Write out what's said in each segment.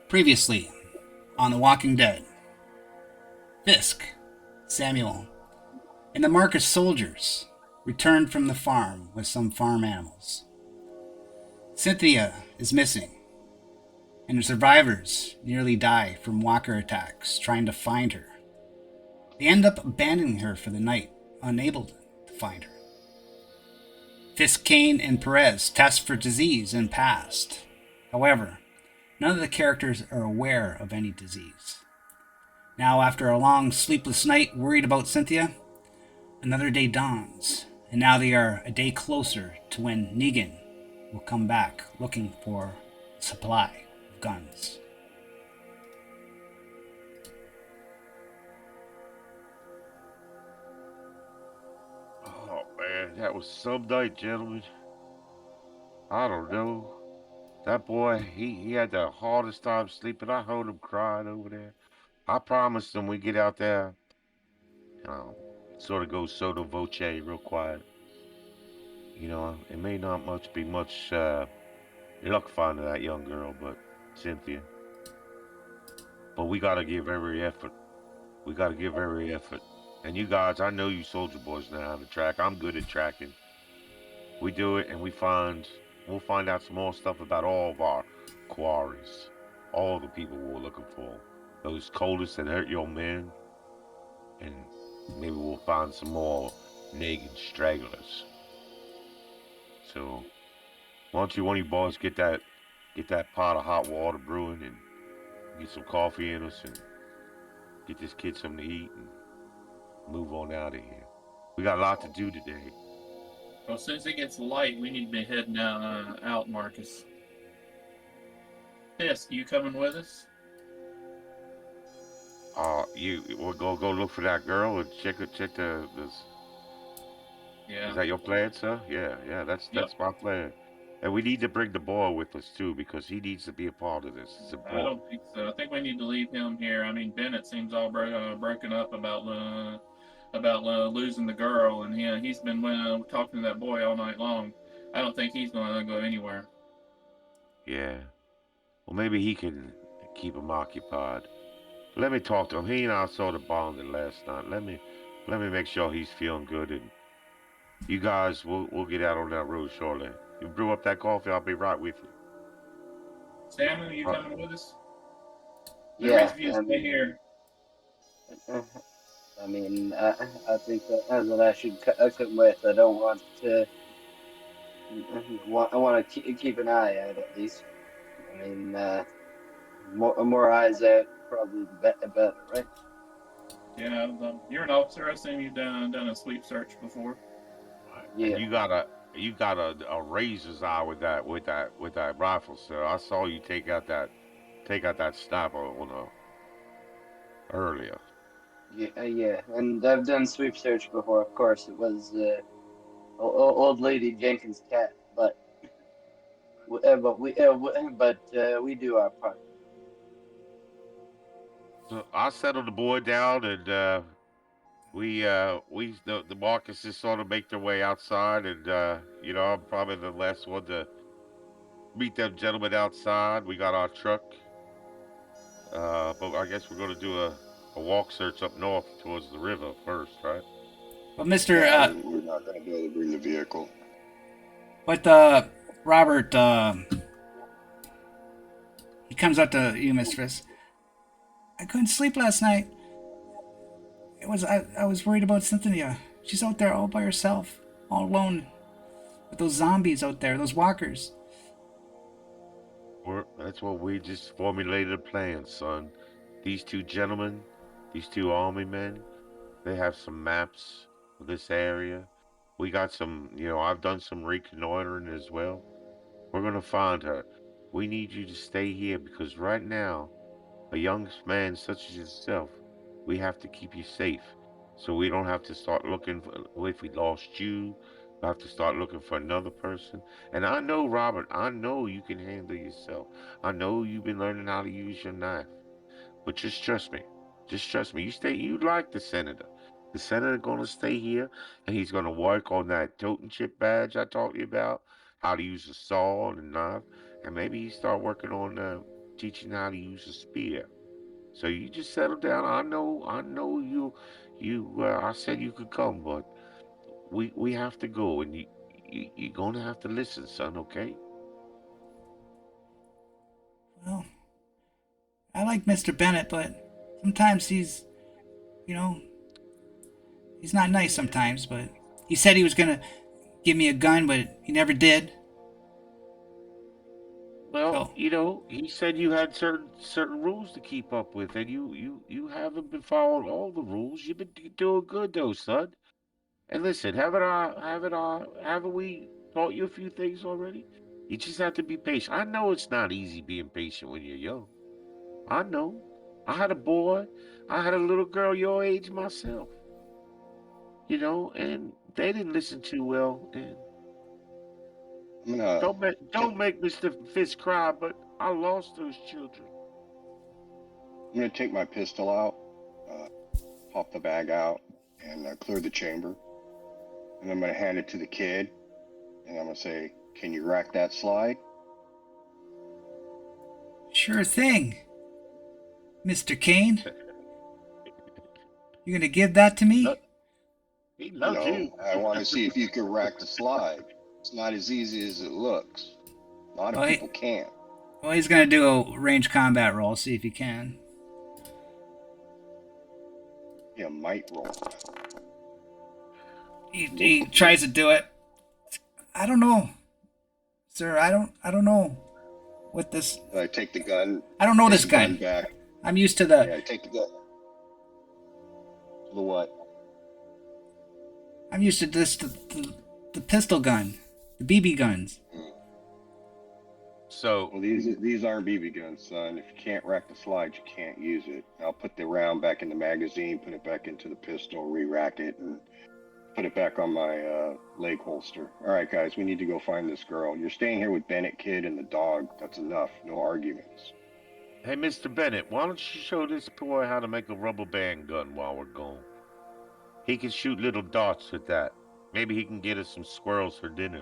Previously, on The Walking Dead, Fisk, Samuel, and the Marcus soldiers returned from the farm with some farm animals. Cynthia is missing, and the survivors nearly die from walker attacks trying to find her. They end up abandoning her for the night, unable to find her. Fisk, Kane, and Perez test for disease and passed. However, none of the characters are aware of any disease. Now, after a long sleepless night worried about Cynthia, another day dawns, and now they are a day closer to when Negan will come back looking for a supply of guns. Oh man, that was some night, gentlemen. I don't know. That boy, he had the hardest time sleeping. I heard him crying over there. I promised him we get out there, sort of go sotto voce, real quiet. It may not much be much luck finding that young girl, but Cynthia. But we gotta give every effort. We gotta give every effort. And you guys, I know you soldier boys know how to track. I'm good at tracking. We do it and we'll find out some more stuff about all of our quarries. All the people we're looking for. Those coldest that hurt your men. And maybe we'll find some more Negan stragglers. So why don't you one of you boys get that pot of hot water brewing and get some coffee in us and get this kid something to eat and move on out of here. We got a lot to do today. Well, as soon as it gets light, we need to be heading out, Marcus. Fisk, you coming with us? You we'll go look for that girl and check the this. Is Yeah. that your plan, sir? Yeah, yeah, Yep. that's my plan. And we need to bring the boy with us too because he needs to be a part of this. It's I important. don't think so. I think we need to leave him here. I mean, Bennett seems all broken up about losing the girl, and he's been talking to that boy all night long. I don't think he's going to go anywhere. Yeah. Well, maybe he can keep him occupied. Let me talk to him. He and I sort of bonded last night. Let me make sure he's feeling good. And you guys, we'll get out on that road shortly. You brew up that coffee. I'll be right with you. Samuel, you Right. coming with us? The Yeah, rest of you I stay mean, here. uh, I think that I should come with. I don't want to. I want to keep an eye out at least. I mean, more eyes out, probably better, right? Yeah, you're an officer. I assume you've done a sweep search before. And Yeah, you got a razor's eye with that rifle, sir. I saw you take out that sniper on earlier. yeah. And I've done sweep search before. Of course, it was old lady Jenkins' cat, we do our part. So I settled the boy down, and the Marcuses sort of make their way outside, and I'm probably the last one to meet them gentlemen outside. We got our truck, but I guess we're going to do a walk search up north towards the river first, right? But Mister, Nah, we're not going to be able to bring the vehicle. but Robert, he comes up to you, Miss Fisk. I couldn't sleep last night. I was worried about Cynthia. She's out there all by herself, all alone, with those zombies out there, those walkers. That's what we just formulated a plan, son. These two gentlemen, these two army men, they have some maps of this area. We got some, I've done some reconnoitering as well. We're gonna find her. We need you to stay here because right now, a young man such as yourself, we have to keep you safe. So we don't have to start looking for, if we lost you, we have to start looking for another person. And I know, Robert, I know you can handle yourself. I know you've been learning how to use your knife. But just trust me. Just trust me. You like the senator. The senator gonna stay here and he's gonna work on that totem chip badge I talked to you about, how to use a saw and a knife, and maybe he start working on teaching how to use a spear. So you just settle down. I know I said you could come, but we have to go, and you're gonna have to listen, son. Okay? Well, I like Mr. Bennett, but sometimes you know, he's not nice sometimes. But he said he was gonna give me a gun, but he never did. Well, So, he said you had certain rules to keep up with, and you haven't been following all the rules. You've been doing good though, son. And listen, haven't we taught you a few things already? You just have to be patient. I know it's not easy being patient when you're young. I know. I had a boy, I had a little girl your age myself, and they didn't listen too well. And I'm gonna don't make Mr. Fisk cry, but I lost those children. take my pistol out, uh, pop the bag out, and clear the chamber. And I'm gonna hand it to the kid, and I'm gonna say, "Can you rack that slide?" sure thing, Mr. Kane. You gonna give that to me? Look, he loves you. I want to see if you can rack the slide. It's not as easy as it looks. A lot of Well, people can't. well, he's gonna do a range combat roll. See if he can. Yeah, might roll. He tries to do it. I don't know, sir. I don't know what this. I take the gun. I don't know take this the guy. gun back. I'm used to Yeah, I take the gun. The what? I'm used to the pistol gun, the BB guns. So Well, these aren't BB guns, son. If you can't rack the slide, you can't use it. I'll put the round back in the magazine, put it back into the pistol, re-rack it, and put it back on my leg holster. All right, guys, we need to go find this girl. You're staying here with Bennett, kid, and the dog. That's enough. No arguments. hey, Mr. Bennett, why don't you show this boy how to make a rubber band gun while we're gone? He can shoot little darts with that. Maybe he can get us some squirrels for dinner.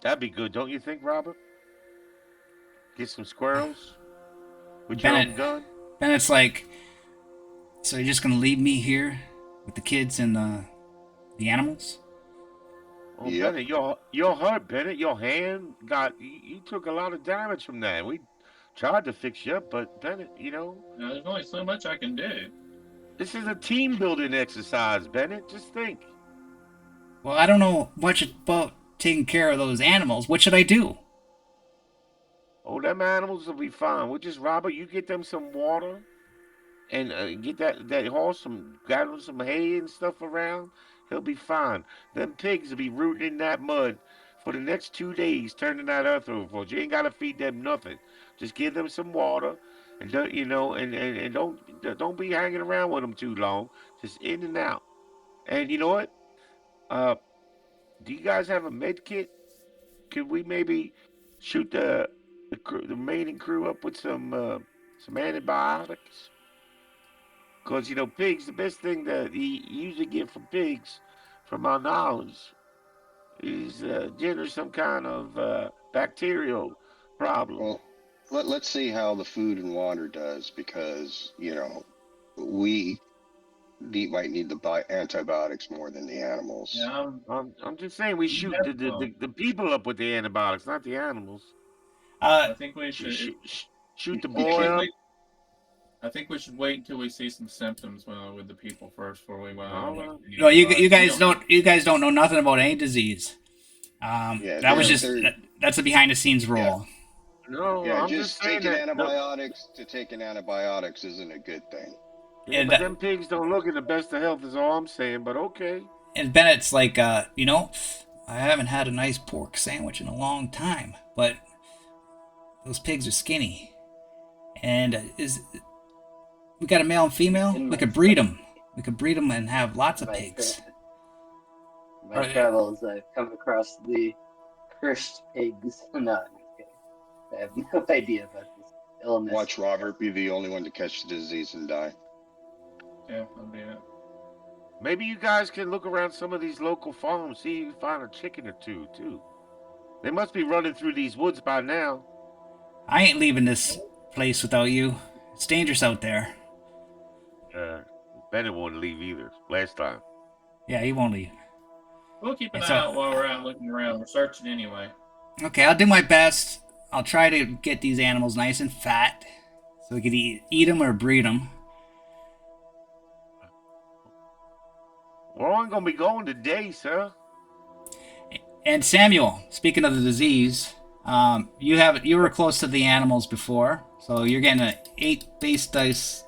That'd be good, don't you think, Robert? Get some squirrels with your own Bennett, gun? Bennett's like, so you're just gonna leave me here with the kids and the animals? Oh, Yep. Bennett, you're hurt, Bennett. Your hand you took a lot of damage from that. We tried to fix you up, but Bennett, There's only so much I can do. this is a team building exercise, Bennett. Just think. Well, I don't know much about taking care of those animals. What should I do? Oh, them animals will be fine. We'll just, Robert, you get them some water and get that horse gather some hay and stuff around. He'll be fine. Them pigs will be rooting in that mud for the next 2 days, turning that earth over for you. You ain't gotta feed them nothing. Just give them some water, and and don't be hanging around with them too long. Just in and out. And you know what? Uh, do you guys have a med kit? Could we maybe shoot the main crew up with some antibiotics? Because pigs, the best thing that you usually get from pigs, from our knowledge, is generally some kind of bacterial problem. Well, let's see how the food and water does, because we might need the antibiotics more than the animals. Yeah, I'm just saying we shoot the people up with the antibiotics, not the animals. I think we should. Shoot the I boy think up. I think we should wait until we see some symptoms with the people first before we. All right. No, you guys don't know nothing about any disease. That was just that's a behind the scenes role. No, Yeah, I'm just saying taking that. antibiotics to taking antibiotics isn't a good thing. Yeah, And, but them pigs don't look in the best of health, is all I'm saying. But okay. And Bennett's like, I haven't had a nice pork sandwich in a long time, but those pigs are skinny. And we got a male and female? We could breed them. We could breed them and have lots of pigs. In my travels, I've come across the cursed pigs. No, I'm just kidding. I have no idea about this illness. Watch Robert be the only one to catch the disease and die. Yeah, that'll be it. Maybe you guys can look around some of these local farms, see if you can find a chicken or two, too. They must be running through these woods by now. I ain't leaving this place without you. It's dangerous out there. Uh, Bennett won't leave either. Last time. Yeah, he won't leave. We'll keep an And eye so, out while we're out looking around. We're searching anyway. okay, I'll do my best. I'll try to get these animals nice and fat, so we could eat them or breed them. We're only gonna be going today, sir. And Samuel, speaking of the disease, you were close to the animals before, so you're getting an 8 base dice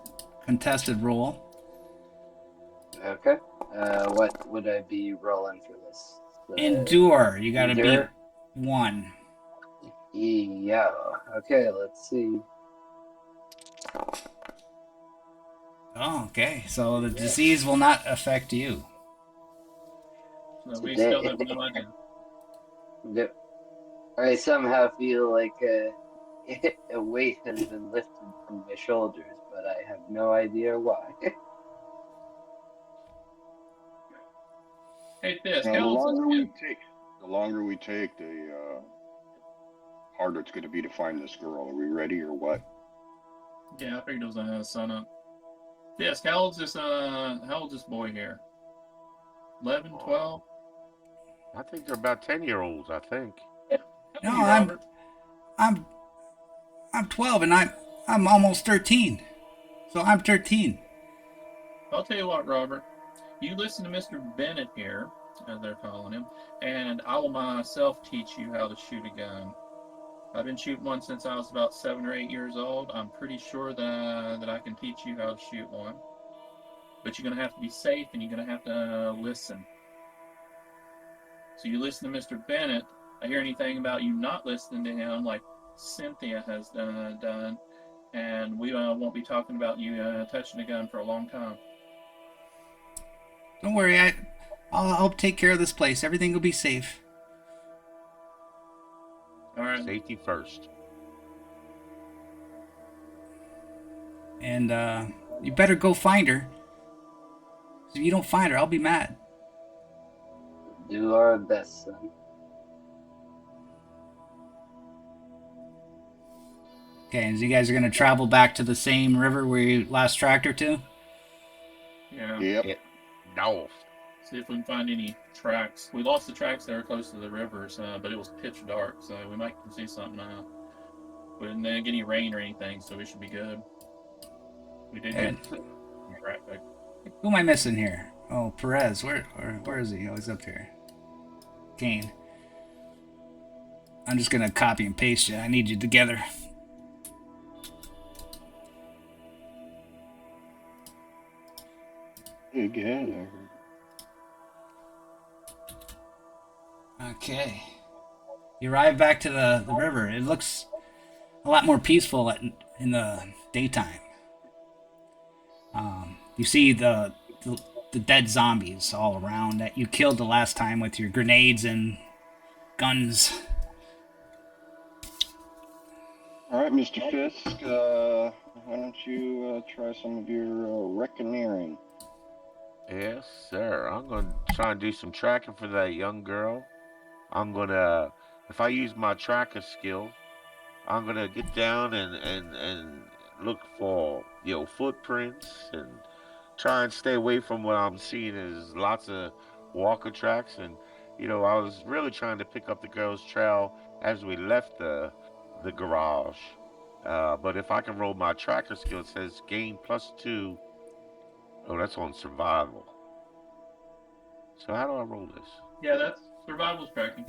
contested roll. Okay. What would I be rolling for this? Endure. You got to beat Endure? 1. Yeah. Okay, let's see. Oh, okay. So the disease will not affect you. So we still have no idea. Yep. I somehow feel like a weight has been lifted from my shoulders, but I have no idea why. Hey, Fisk, The how old's longer this we kid? take, the harder it's going to be to find this girl. Are we ready or what? Yeah, I figured it was a son up. Fisk, how old's this boy here? 11, 12? I think they're about 10-year-olds. I think. No, How old are you, Robert? I'm 12 and I'm almost 13. So I'm 13. I'll tell you what, Robert. You listen to Mr. Bennett here, as they're calling him, and I will myself teach you how to shoot a gun. I've been shooting one since I was about 7 or 8 years old. I'm pretty sure that I can teach you how to shoot one. But you're going to have to be safe and you're going to have to listen. So you listen to Mr. Bennett. I hear anything about you not listening to him, like Cynthia has done, and we won't be talking about you touching a gun for a long time. Don't worry, I'll help take care of this place. Everything will be safe. All right. Safety first. And you better go find her. If you don't find her, I'll be mad. Do our best, son. Okay, and so you guys are going to travel back to the same river where you last tracked her to? Yeah. Yep. No. See if we can find any tracks. We lost the tracks that were close to the rivers, but it was pitch dark, so we might see something now. We didn't get any rain or anything, so we should be good. We did get traffic. Who am I missing here? Oh, Perez. Where is he? Oh, he's up here. Kane. I'm just going to copy and paste you. I need you together. Together. Okay. You arrive back to the river. It looks a lot more peaceful in the daytime. You see the dead zombies all around that you killed the last time with your grenades and guns. All right, Mr. Fisk, why don't you try some of your reckoneering? Yes, sir. I'm gonna try and do some tracking for that young girl. I'm gonna, if I use my tracker skill, I'm gonna get down and look for footprints and try and stay away from what I'm seeing as lots of walker tracks. And I was really trying to pick up the girl's trail as we left the garage. But if I can roll my tracker skill, it says gain +2. Oh, that's on survival. So how do I roll this? Yeah, that's survival's tracking.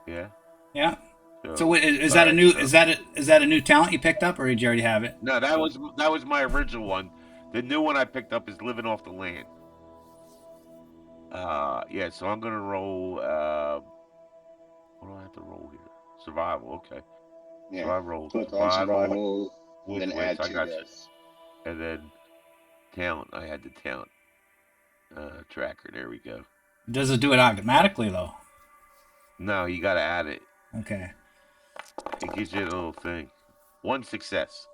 Yeah. Yeah. So is that a new is that a new talent you picked up, or did you already have it? No, that was my original one. The new one I picked up is living off the land. Yeah. So I'm gonna roll. What do I have to roll here? Survival. Okay. Yeah. So I rolled Click on survival, with then add I to got this. you. And then talent. I had the talent tracker. There we go. Does it do it automatically though? No, you got to add it. Okay. It gives you a little thing. 1 success.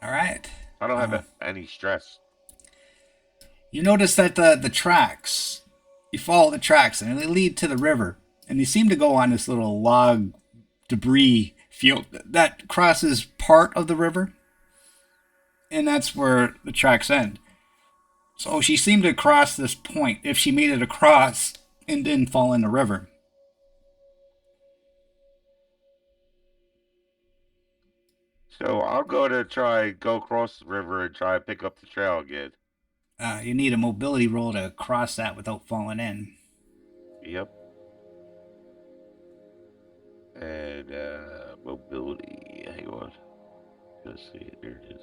All right. I don't have any stress. You notice that the tracks, you follow the tracks, and they lead to the river, and they seem to go on this little log debris field that crosses part of the river, and that's where the tracks end. So she seemed to cross this point if she made it across and didn't fall in the river. So I'm going to go across the river and try and pick up the trail again. You need a mobility roll to cross that without falling in. Yep. And mobility. Hang on. Let's see it. There it is.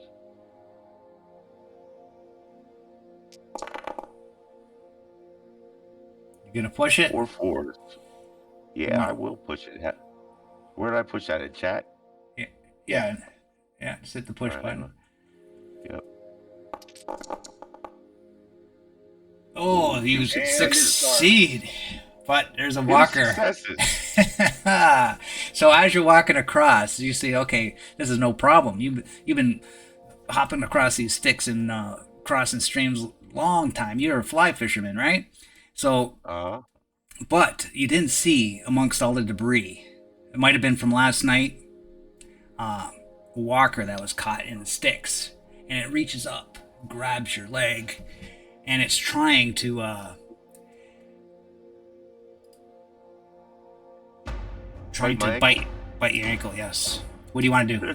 You gonna push it? 4 4s. Yeah, I will push it. Where did I push that in chat? Yeah, yeah, yeah. Just hit the push All right, button. Yep. Oh, you And succeed, but there's a Two walker. successes. So as you're walking across, you see, okay, this is no problem. You've been hopping across these sticks and crossing streams long time. You're a fly fisherman, right? So, Uh-huh. but you didn't see amongst all the debris. It might have been from last night. A walker that was caught in the sticks, and it reaches up, grabs your leg, and it's trying to bite your ankle. Yes. What do you want to do?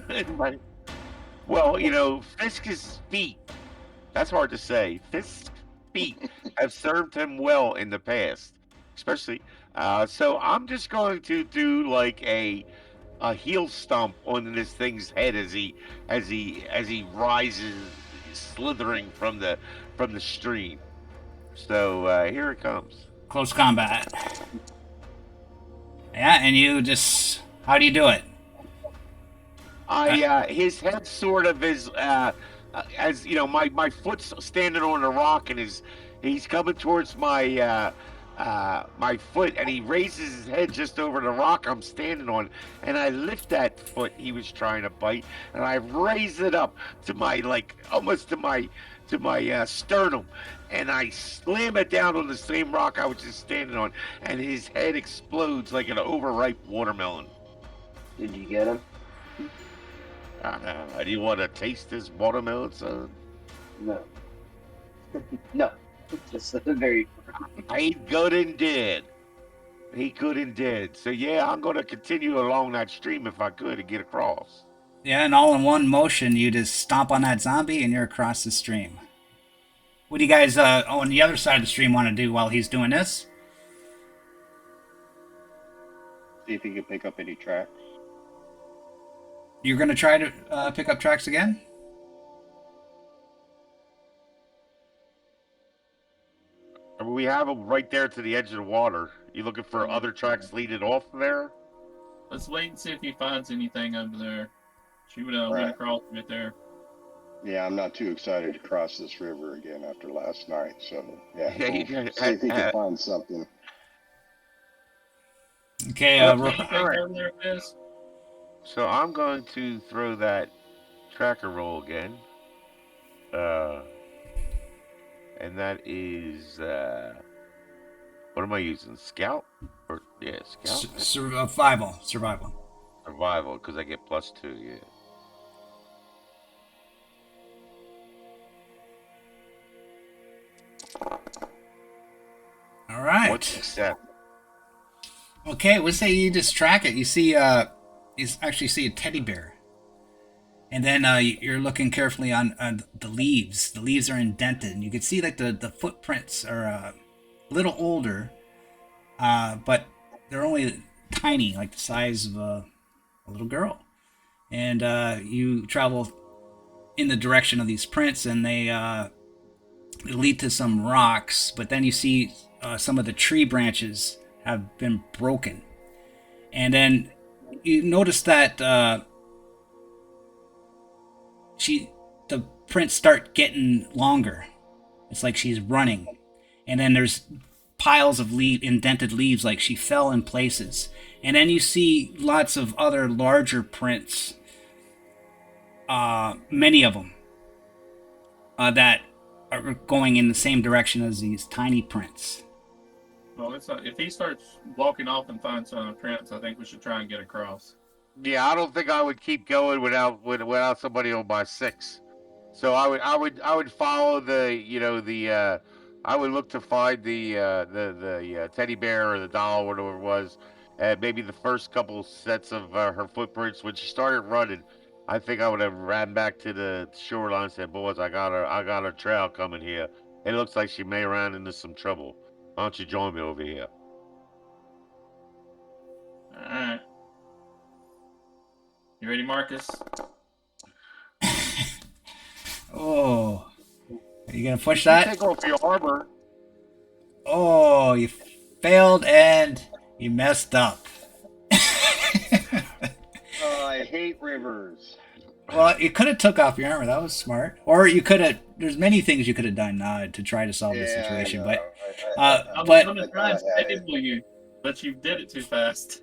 Well, Fisk's feet. That's hard to say. Fisk's feet have served him well in the past, especially. So I'm just going to do like a heel stomp on this thing's head as he rises, slithering from the stream. So here it comes. Close combat. Yeah, and you just how do you do it? His head sort of is as my foot's standing on a rock and he's coming towards my foot, and he raises his head just over the rock I'm standing on, and I lift that foot he was trying to bite, and I raise it up to almost to my sternum, and I slam it down on the same rock I was just standing on, and his head explodes like an overripe watermelon. Did you get him? Do you want to taste this watermelon, son? No. No. Just very. He good and dead. He good and dead. So yeah, I'm gonna continue along that stream if I could and get across. Yeah, and all in one motion, you just stomp on that zombie and you're across the stream. What do you guys on the other side of the stream want to do while he's doing this? See if you can pick up any tracks. You're going to try to pick up tracks again? I mean, we have him right there to the edge of the water. You looking for other tracks leading off there? Let's wait and see if he finds anything over there. She would Right. went across right there. Yeah, I'm not too excited to cross this river again after last night. So yeah, Yeah, you we'll can- see if he can find something. Okay, Anything Alright. over there, Fizz? So I'm going to throw that tracker roll again. And that is what am I using? Scout? Scout? survival. Survival, because I get +2, yeah. All right. One success. Okay, let's say you just track it. You see, you actually see a teddy bear, and then you're looking carefully on the leaves. The leaves are indented, and you can see like the footprints are a little older, but they're only tiny, like the size of a little girl. And you travel in the direction of these prints, and they lead to some rocks. But then you see some of the tree branches have been broken, and then you notice that the prints start getting longer. It's like she's running, and then there's piles of indented leaves, like she fell in places. And then you see lots of other larger prints, many of them that are going in the same direction as these tiny prints. Well, if he starts walking off and finds some prints, I think we should try and get across. Yeah, I don't think I would keep going without somebody on my 6. So I would follow the I would look to find the teddy bear or the doll, whatever it was, and maybe the first couple sets of her footprints. When she started running, I think I would have ran back to the shoreline and said, "Boys, I got a trail coming here. It looks like she may run into some trouble. Why don't you join me over here?" All right. You ready, Marcus? Oh, are you gonna push You that? take off your armor. Oh, you failed and you messed up. Oh, I hate rivers. Well, you could have took off your armor. That was smart. Or you could have. There's many things you could have done to try to solve this Yeah, I situation. know. But I'm but gonna I try and thought I had it. stable you, but you did it too fast.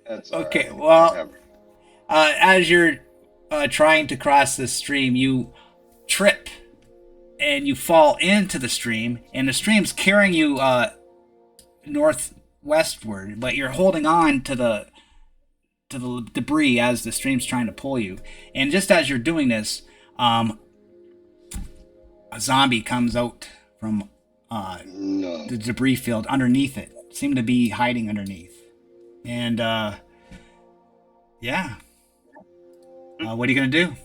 That's all okay. right. Well, as you're trying to cross this stream, you trip and you fall into the stream, and the stream's carrying you northwestward, but you're holding on to the debris as the stream's trying to pull you. And just as you're doing this, a zombie comes out from No. the debris field underneath it. Seem to be hiding underneath. And yeah. What are you gonna do?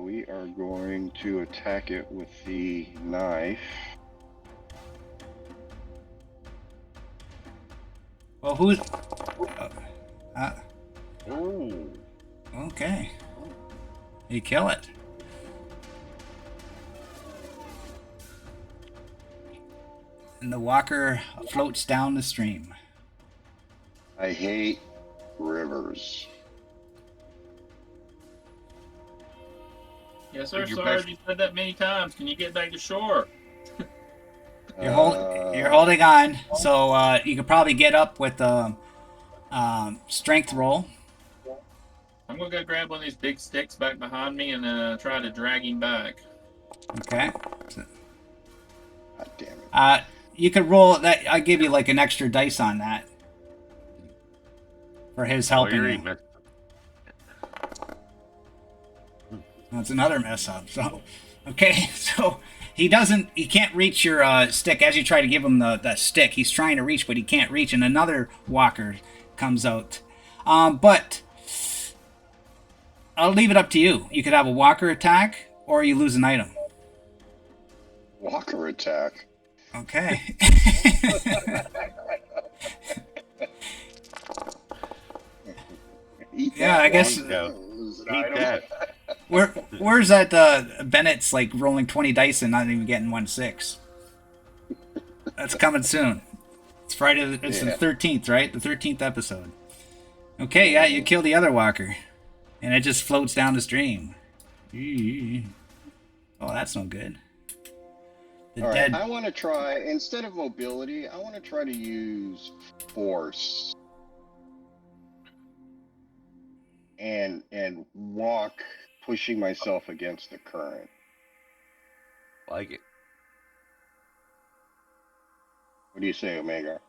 We are going to attack it with the knife. Well, who's? Ooh. Okay. You kill it. And the walker floats down the stream. I hate rivers. Yes, sir, Did you sir. best- You said that many times. Can you get back to shore? You're holding on, so you could probably get up with a strength roll. I'm gonna go grab one of these big sticks back behind me and try to drag him back. Okay. God damn it. You could roll that. I give you like an extra dice on that for his helping you're you. eating it. That's another mess up. So, okay, so he can't reach your stick as you try to give him the stick. He's trying to reach, but he can't reach, and another walker comes out. But I'll leave it up to you. You could have a walker attack, or you lose an item. Walker attack. Okay. Eat Yeah, that I guess- one. Lose an Eat item. that. Where's that Bennett's like rolling 20 dice and not even getting 1-6? That's coming soon. It's Friday. It's the Yeah. 13th, right? The 13th episode. Okay, yeah, you kill the other walker, and it just floats down the stream. Oh, that's no good. The All right, dead. I want to try, instead of mobility, I want to try to use force and walk, pushing myself against the current. Like it. What do you say, Omega?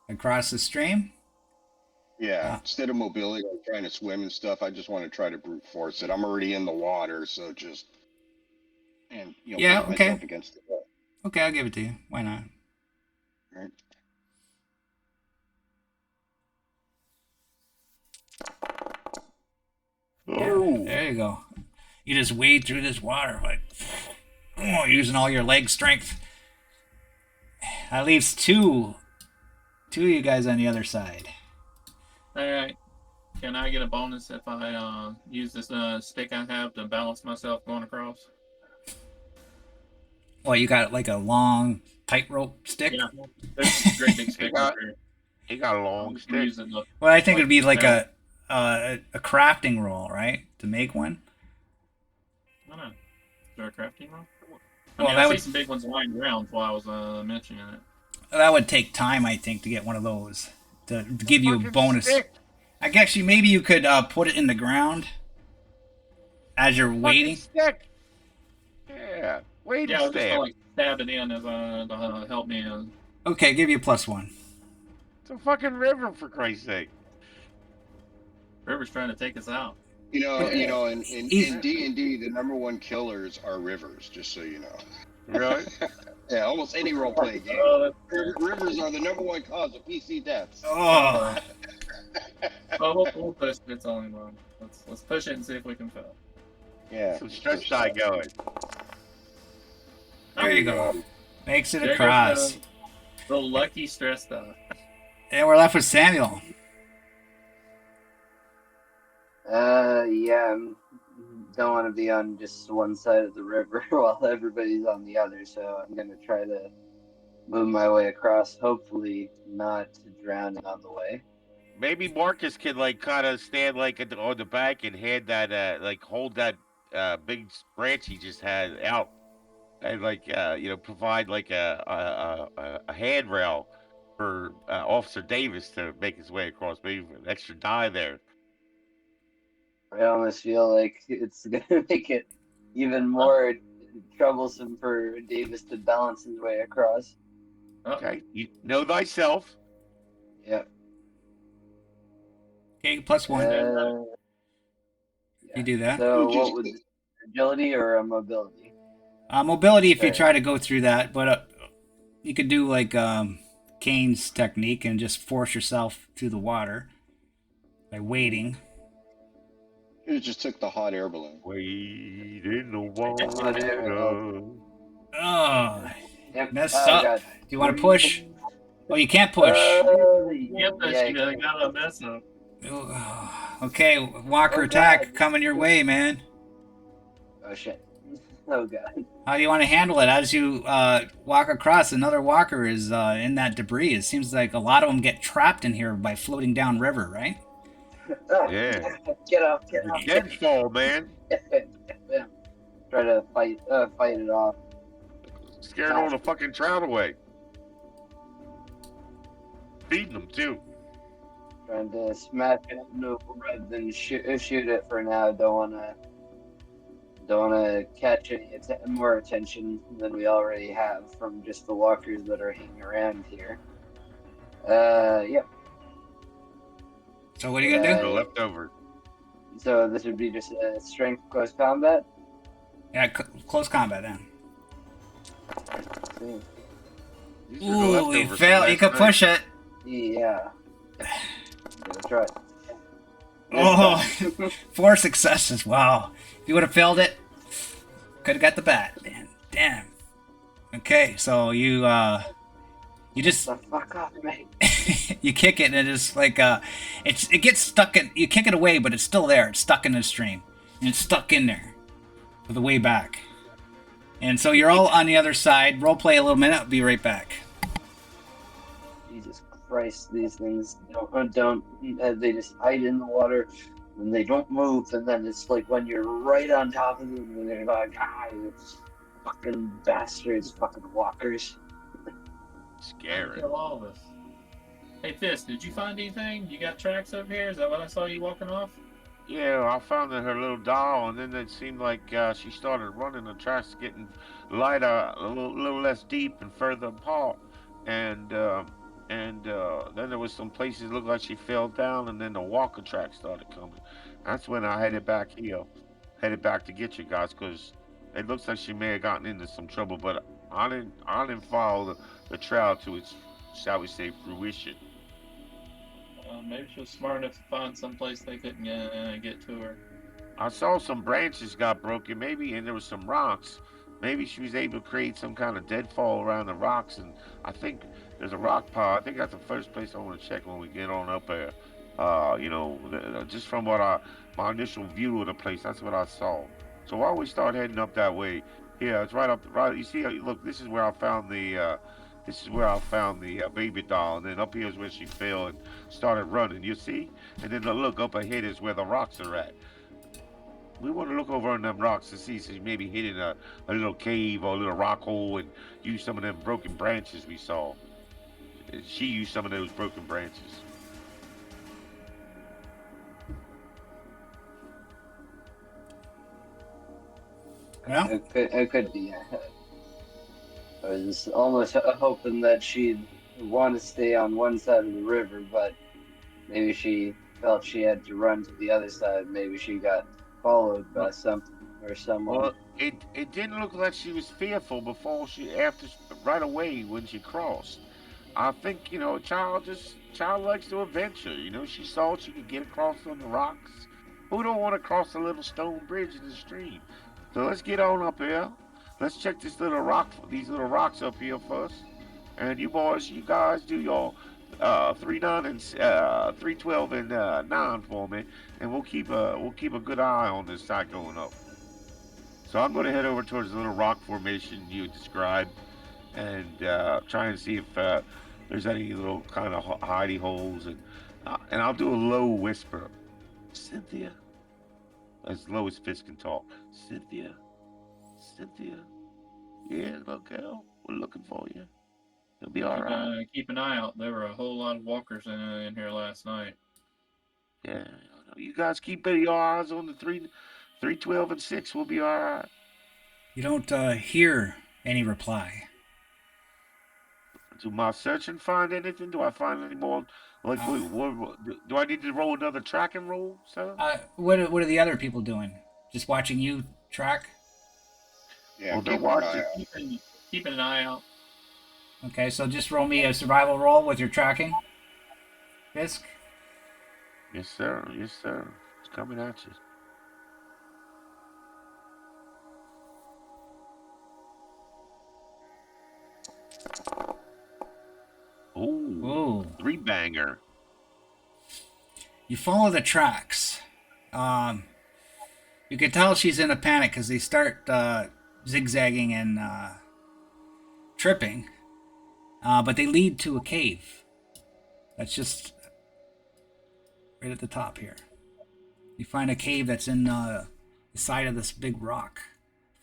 Across the stream. Yeah, Ah. instead of mobility, I'm trying to swim and stuff. I just want to try to brute force it. I'm already in the water, so just Yeah, push okay. myself against the wall. Okay, I'll give it to you. Why not? Right. Oh. There you go. You just wade through this water like using all your leg strength. That leaves two of you guys on the other side. All right. Can I get a bonus if I use this stick I have to balance myself going across? Well, you got like a long tightrope stick. Yeah. There's a great big stick got- over here. He got a I'm long just stick. using the- Well, I think it'd be like a crafting roll, right, to make one. I don't know. Is there a crafting roll? I Well, mean, that I would- see some big ones lying around while I was mentioning it. That would take time, I think, to get one of those to give you a Fucking bonus. stick. I guess maybe you could put it in the ground as you're Fucking waiting. stick. Yeah. Wait Yeah, I a was just stab. gonna like stab it in as to help me. Okay, give you a +1. It's a fucking river, for Christ's sake. River's trying to take us out. You know, in He's- D&D, the number one killers are rivers. Just so you know. Really? Yeah, almost any role-playing game. Oh, Rivers are the number one cause of PC deaths. Oh, we'll push it. It's only one. Let's push it and see if we can fail. Yeah. Some stress die going. there you go. Makes it There across. goes the lucky stress die. And we're left with Samuel. Yeah, don't want to be on just one side of the river while everybody's on the other, so I'm gonna try to move my way across, hopefully not drowning on the way. Maybe Marcus can like kind of stand like on the back and hand that like hold that big branch he just had out, and like provide like a handrail for Officer Davis to make his way across. Maybe an extra die there. I almost feel like it's gonna make it even more troublesome for Davis to balance his way across. Okay, you know thyself. Yep. Okay, +1. Yeah. You do that. So what would agility or mobility? Mobility if you Okay. try to go through that, but you could do like Kane's technique and just force yourself through the water by wading. You just took the hot air balloon. Wade in the water. Oh, Yep. messed Oh, up. God. Do you want to push? Oh, you can't push. Yep, Yeah, you got a mess up. Okay, Walker Oh, attack God. coming your way, man. Oh shit. Oh god. How do you want to handle it as you walk across? Another walker is in that debris. It seems like a lot of them get trapped in here by floating down river, right? Yeah. Get up, get up. Deadfall, man. Yeah. Try to fight it off. Scaring all the fucking trout away. Feeding them too. Trying to smash it no rather than shoot it for now. Don't wanna catch any more attention than we already have from just the walkers that are hanging around here. Yep. So what are you gonna The do? leftover. So this would be just a strength close combat. Yeah, close combat then. Let's see. These are the Ooh, you leftovers from failed. You last could night. push it. Yeah. Gonna try. Oh, 4 successes. Wow. If you would have failed it, could have got the bat, man. Damn. Okay, so you just The fuck off, mate. you kick it and it's like it gets stuck in. You kick it away, but it's still there. It's stuck in the stream, and it's stuck in there for the way back. And so you're all on the other side. Role play a little minute. I'll be right back. Jesus Christ, these things don't they just hide in the water and they don't move, and then it's like when you're right on top of them and they're like, it's fucking bastards, fucking walkers. Scary. Kill all of us. Hey, Fist, did you find anything? You got tracks over here? Is that what I saw you walking off? Yeah, I found her little doll, and then it seemed like she started running. The tracks getting lighter, a little less deep and further apart, and then there was some places looked like she fell down, and then the walker track started coming. That's when I headed back to get you guys, because it looks like she may have gotten into some trouble, but I didn't follow the trail to its, shall we say, fruition. Maybe she was smart enough to find some place they couldn't get to her. I saw some branches got broken, maybe, and there was some rocks. Maybe she was able to create some kind of deadfall around the rocks, and I think there's a rock pile. I think that's the first place I want to check when we get on up there. Just from my initial view of the place, that's what I saw. So why don't we start heading up that way? Yeah, it's right up. Right, you see, look, this is where I found the. Baby doll, and then up here is where she fell and started running. You see, and then look up ahead is where the rocks are at. We want to look over on them rocks to see if she maybe hid in a little cave or a little rock hole and use some of them broken branches we saw. She used some of those broken branches. Well, It could be. I was almost hoping that she'd want to stay on one side of the river, but maybe she felt she had to run to the other side. Maybe she got followed by something or someone. Well, it didn't look like she was fearful before right away when she crossed. I think a child likes to adventure. She saw she could get across on the rocks. Who don't want to cross a little stone bridge in the stream? So let's get on up here. Let's check these little rocks up here first. And you guys do your 3-9 and 312 and 9 for me, and we'll keep a good eye on this side going up. So I'm going to head over towards the little rock formation you described, and try and see if there's any little kind of hidey holes, and I'll do a low whisper, Cynthia, as low as Fisk can talk. Cynthia, Cynthia, yeah, little girl, we're looking for you. You'll be all right. Keep an eye out. There were a whole lot of walkers in here last night. Yeah, you guys keep your eyes on the 312 and 6. We'll be all right. You don't hear any reply. Do my searching find anything? Do I find any more? Like, do I need to roll another tracking roll, sir? What are the other people doing? Just watching you track? Yeah, Well, they're keep an eye watching. out. Keeping an eye out. Okay, so just roll me a survival roll with your tracking. Fisk? Yes, sir. Yes, sir. It's coming at you. Ooh, Ooh. 3-banger. You follow the tracks. You can tell she's in a panic because they start zigzagging and tripping. But they lead to a cave. That's just right at the top here. You find a cave that's in the side of this big rock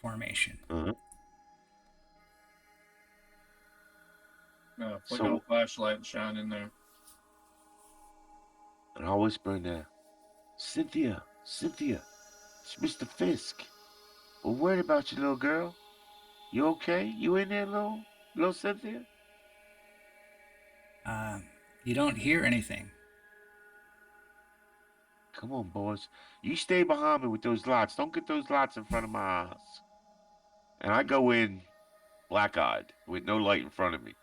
formation. Uh-huh. Flick on a flashlight and shine in there. And I'll whisper in there, Cynthia, Cynthia, it's Mr. Fisk. We're worried about you, little girl. You okay? You in there, little Cynthia? You don't hear anything. Come on, boys. You stay behind me with those lights. Don't get those lights in front of my eyes. And I go in black-eyed with no light in front of me.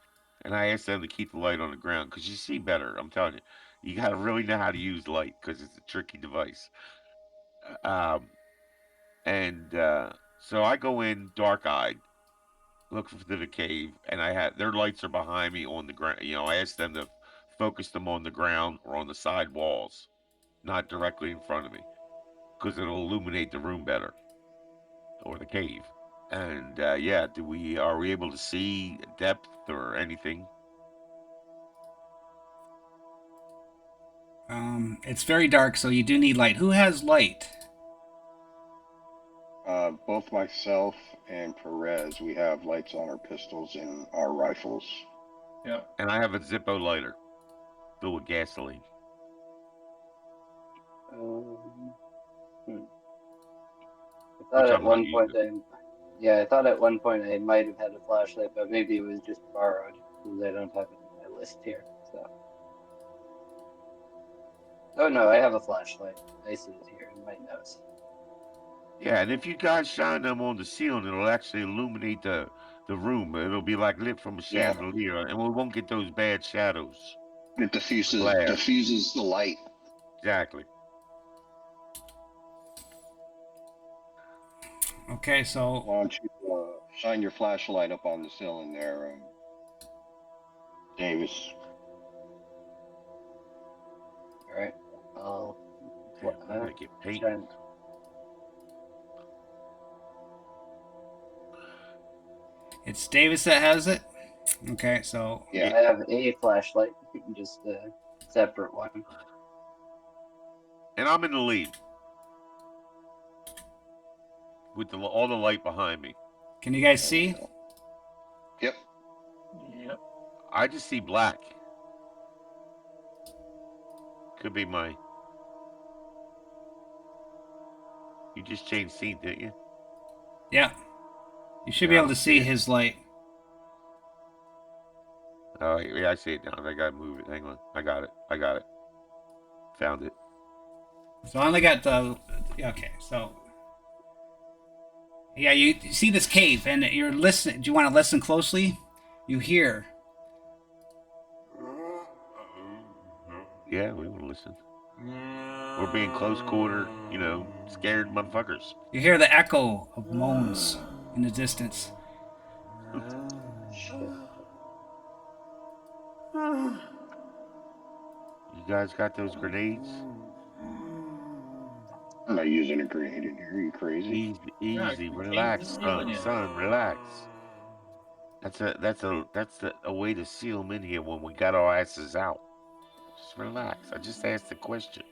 And I ask them to keep the light on the ground because you see better. I'm telling you. You got to really know how to use light because it's a tricky device. Um, and so I go in dark-eyed, look for the cave, and their lights are behind me on the ground. I ask them to focus them on the ground or on the side walls, not directly in front of me, because it'll illuminate the room better or the cave. And yeah, are we able to see depth or anything? It's very dark, so you do need light. Who has light? Both myself and Perez, we have lights on our pistols and our rifles. Yep. And I have a Zippo lighter filled with gasoline. I thought at one point I thought at one point I might have had a flashlight, but maybe it was just borrowed because I don't have it on my list here. So. Oh no, I have a flashlight. I see it here in my notes. Yeah, and if you guys shine them on the ceiling, it'll actually illuminate the room. It'll be like lit from a chandelier, and we won't get those bad shadows. It diffuses the light. Exactly. Okay, so why don't you shine your flashlight up on the ceiling there, Davis? All right, I'll I'm gonna get paint. shine. it's Davis that has it. Okay, so Yeah, I have a flashlight, just a separate one. And I'm in the lead with all the light behind me. can you guys see? Yep. Yep. I just see black. Could be my. You just changed scene, didn't you? Yeah. You should be able to see his light. Oh, yeah, I see it now. I gotta move it. Hang on. I got it. I got it. Found it. So I only got the. Okay, so yeah, you see this cave, and you're listening. Do you want to listen closely? You hear. Yeah, we want to listen. We're being close quarter, scared motherfuckers. You hear the echo of moans in the distance. Shit. You guys got those grenades? I'm not using a grenade in here. Are you crazy? Easy, Yeah, easy, the cave's relax, just sealing son, it. son, relax. That's a way to seal them in here when we got our asses out. Just relax. I just asked the question.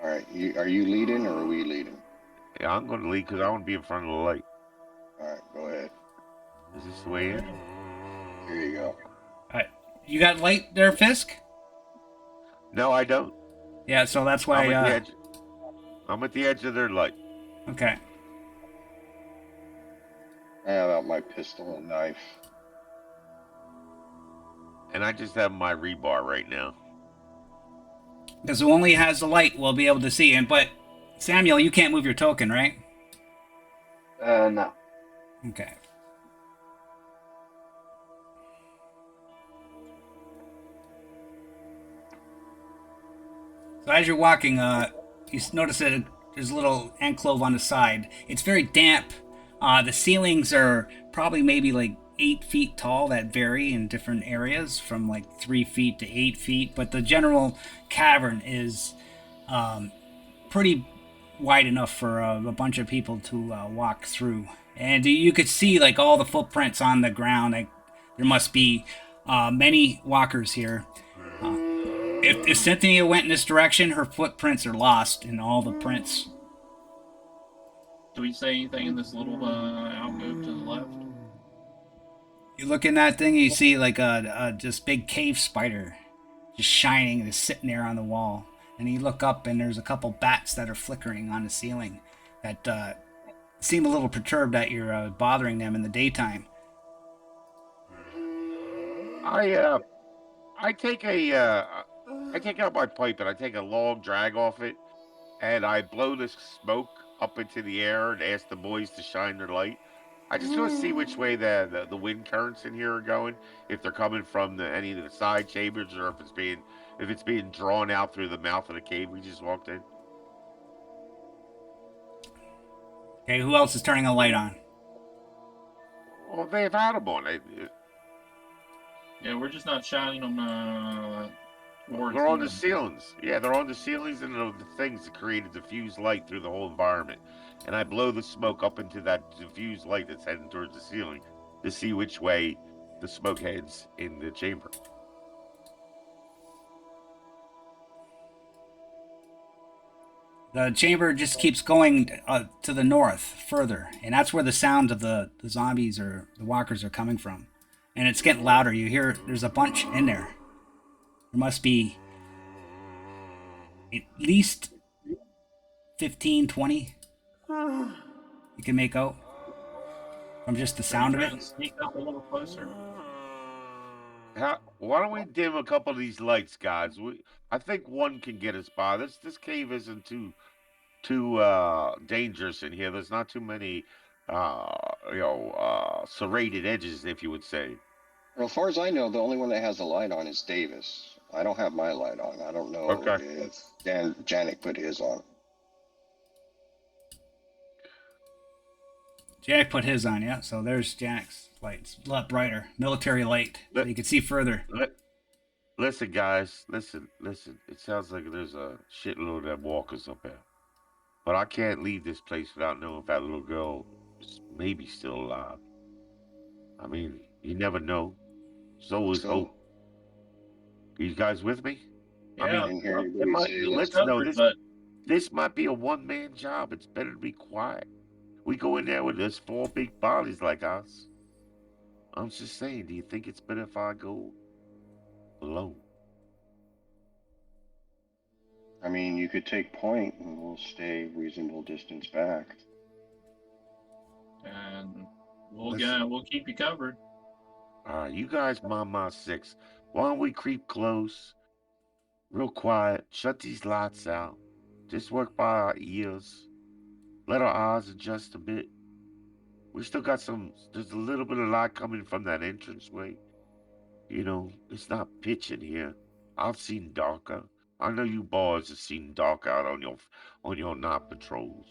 All right. Are you leading or are we leading? Yeah, I'm going to leave because I want to be in front of the light. All right. Go ahead. Is this the way in? Here you go. All right, you got light there, Fisk? No, I don't. Yeah, so that's I'm why. at the edge. I'm at the edge of their light. Okay. I have out my pistol and knife. And I just have my rebar right now. Because who only has the light will be able to see. And but Samuel, you can't move your token, right? No. Okay. So as you're walking, you notice that there's a little enclave on the side. It's very damp. The ceilings are probably maybe like 8 feet tall, that vary in different areas from like 3 feet to 8 feet. But the general cavern is pretty wide enough for a bunch of people to walk through. And you could see like all the footprints on the ground. Like there must be many walkers here. If Cynthia went in this direction, her footprints are lost in all the prints. Do we say anything in this little alcove to the left? You look in that thing, you see like a just big cave spider, just shining, just sitting there on the wall. And you look up, and there's a couple bats that are flickering on the ceiling that seem a little perturbed that you're bothering them in the daytime. I take I take out my pipe and I take a long drag off it, and I blow this smoke up into the air and ask the boys to shine their light. I just want to see which way the wind currents in here are going. If they're coming from any of the side chambers, or if it's being drawn out through the mouth of the cave we just walked in. Okay, who else is turning a light on? Well, they've had them on. Yeah, we're just not shining them towards They're on the them. ceilings. Yeah, they're on the ceilings and the things that create a diffused light through the whole environment. And I blow the smoke up into that diffused light that's heading towards the ceiling to see which way the smoke heads in the chamber. The chamber just keeps going to the north further, and that's where the sound of the zombies or the walkers are coming from. And it's getting louder. You hear there's a bunch in there. There must be at least 15, 20 you can make out from just the sound of it. Sneak up a little closer. Why don't we dim a couple of these lights, guys? I think one can get us by. This cave isn't too dangerous in here. There's not too many serrated edges, if you would say. Well, as far as I know, the only one that has a light on is Davis. I don't have my light on. I don't know Okay. if Janik put his on. Jack put his on, yeah. So there's Jack's light. It's a lot brighter. Military light. So you can see further. Listen, guys. Listen. It sounds like there's a shitload of them walkers up there. But I can't leave this place without knowing if that little girl is maybe still alive. I mean, you never know. There's always hope. You guys with me? Yeah, I mean, I didn't hear anybody say let's know this might be a one-man job. It's better to be quiet. We go in there with there's 4 big bodies like us. I'm just saying, do you think it's better if I go alone? I mean, you could take point and we'll stay reasonable distance back. and we'll keep you covered. You guys mind my six. Why don't we creep close, real quiet, shut these lights out, just work by our ears, let our eyes adjust a bit. We still got there's a little bit of light coming from that entranceway. It's not pitch in here. I've seen darker. I know you boys have seen dark out on your night patrols.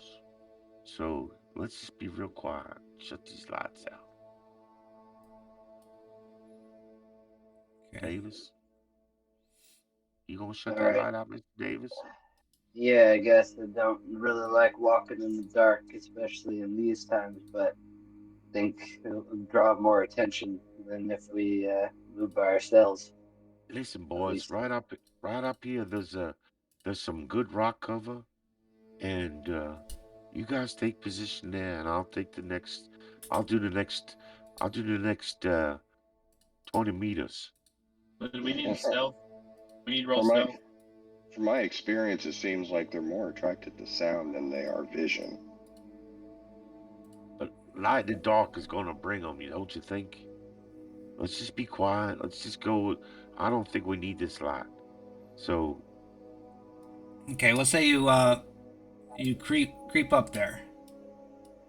So let's just be real quiet. Shut these lights out. Okay. Davis, you gonna shut All that right. light out, Mr. Davis? Yeah, I guess I don't really like walking in the dark, especially in these times, but I think it'll draw more attention than if we move by ourselves, Listen, at boys, least. right up here. There's some good rock cover, and you guys take position there, and I'll take the next. I'll do the next. I'll do the next 20 meters. But we need Well, a stealth. We need roll from my stealth. from my experience, it seems like they're more attracted to sound than they are vision. But light and dark is gonna bring them. Don't you think? Let's just be quiet. Let's just go. I don't think we need this light. So Okay, let's say you creep up there.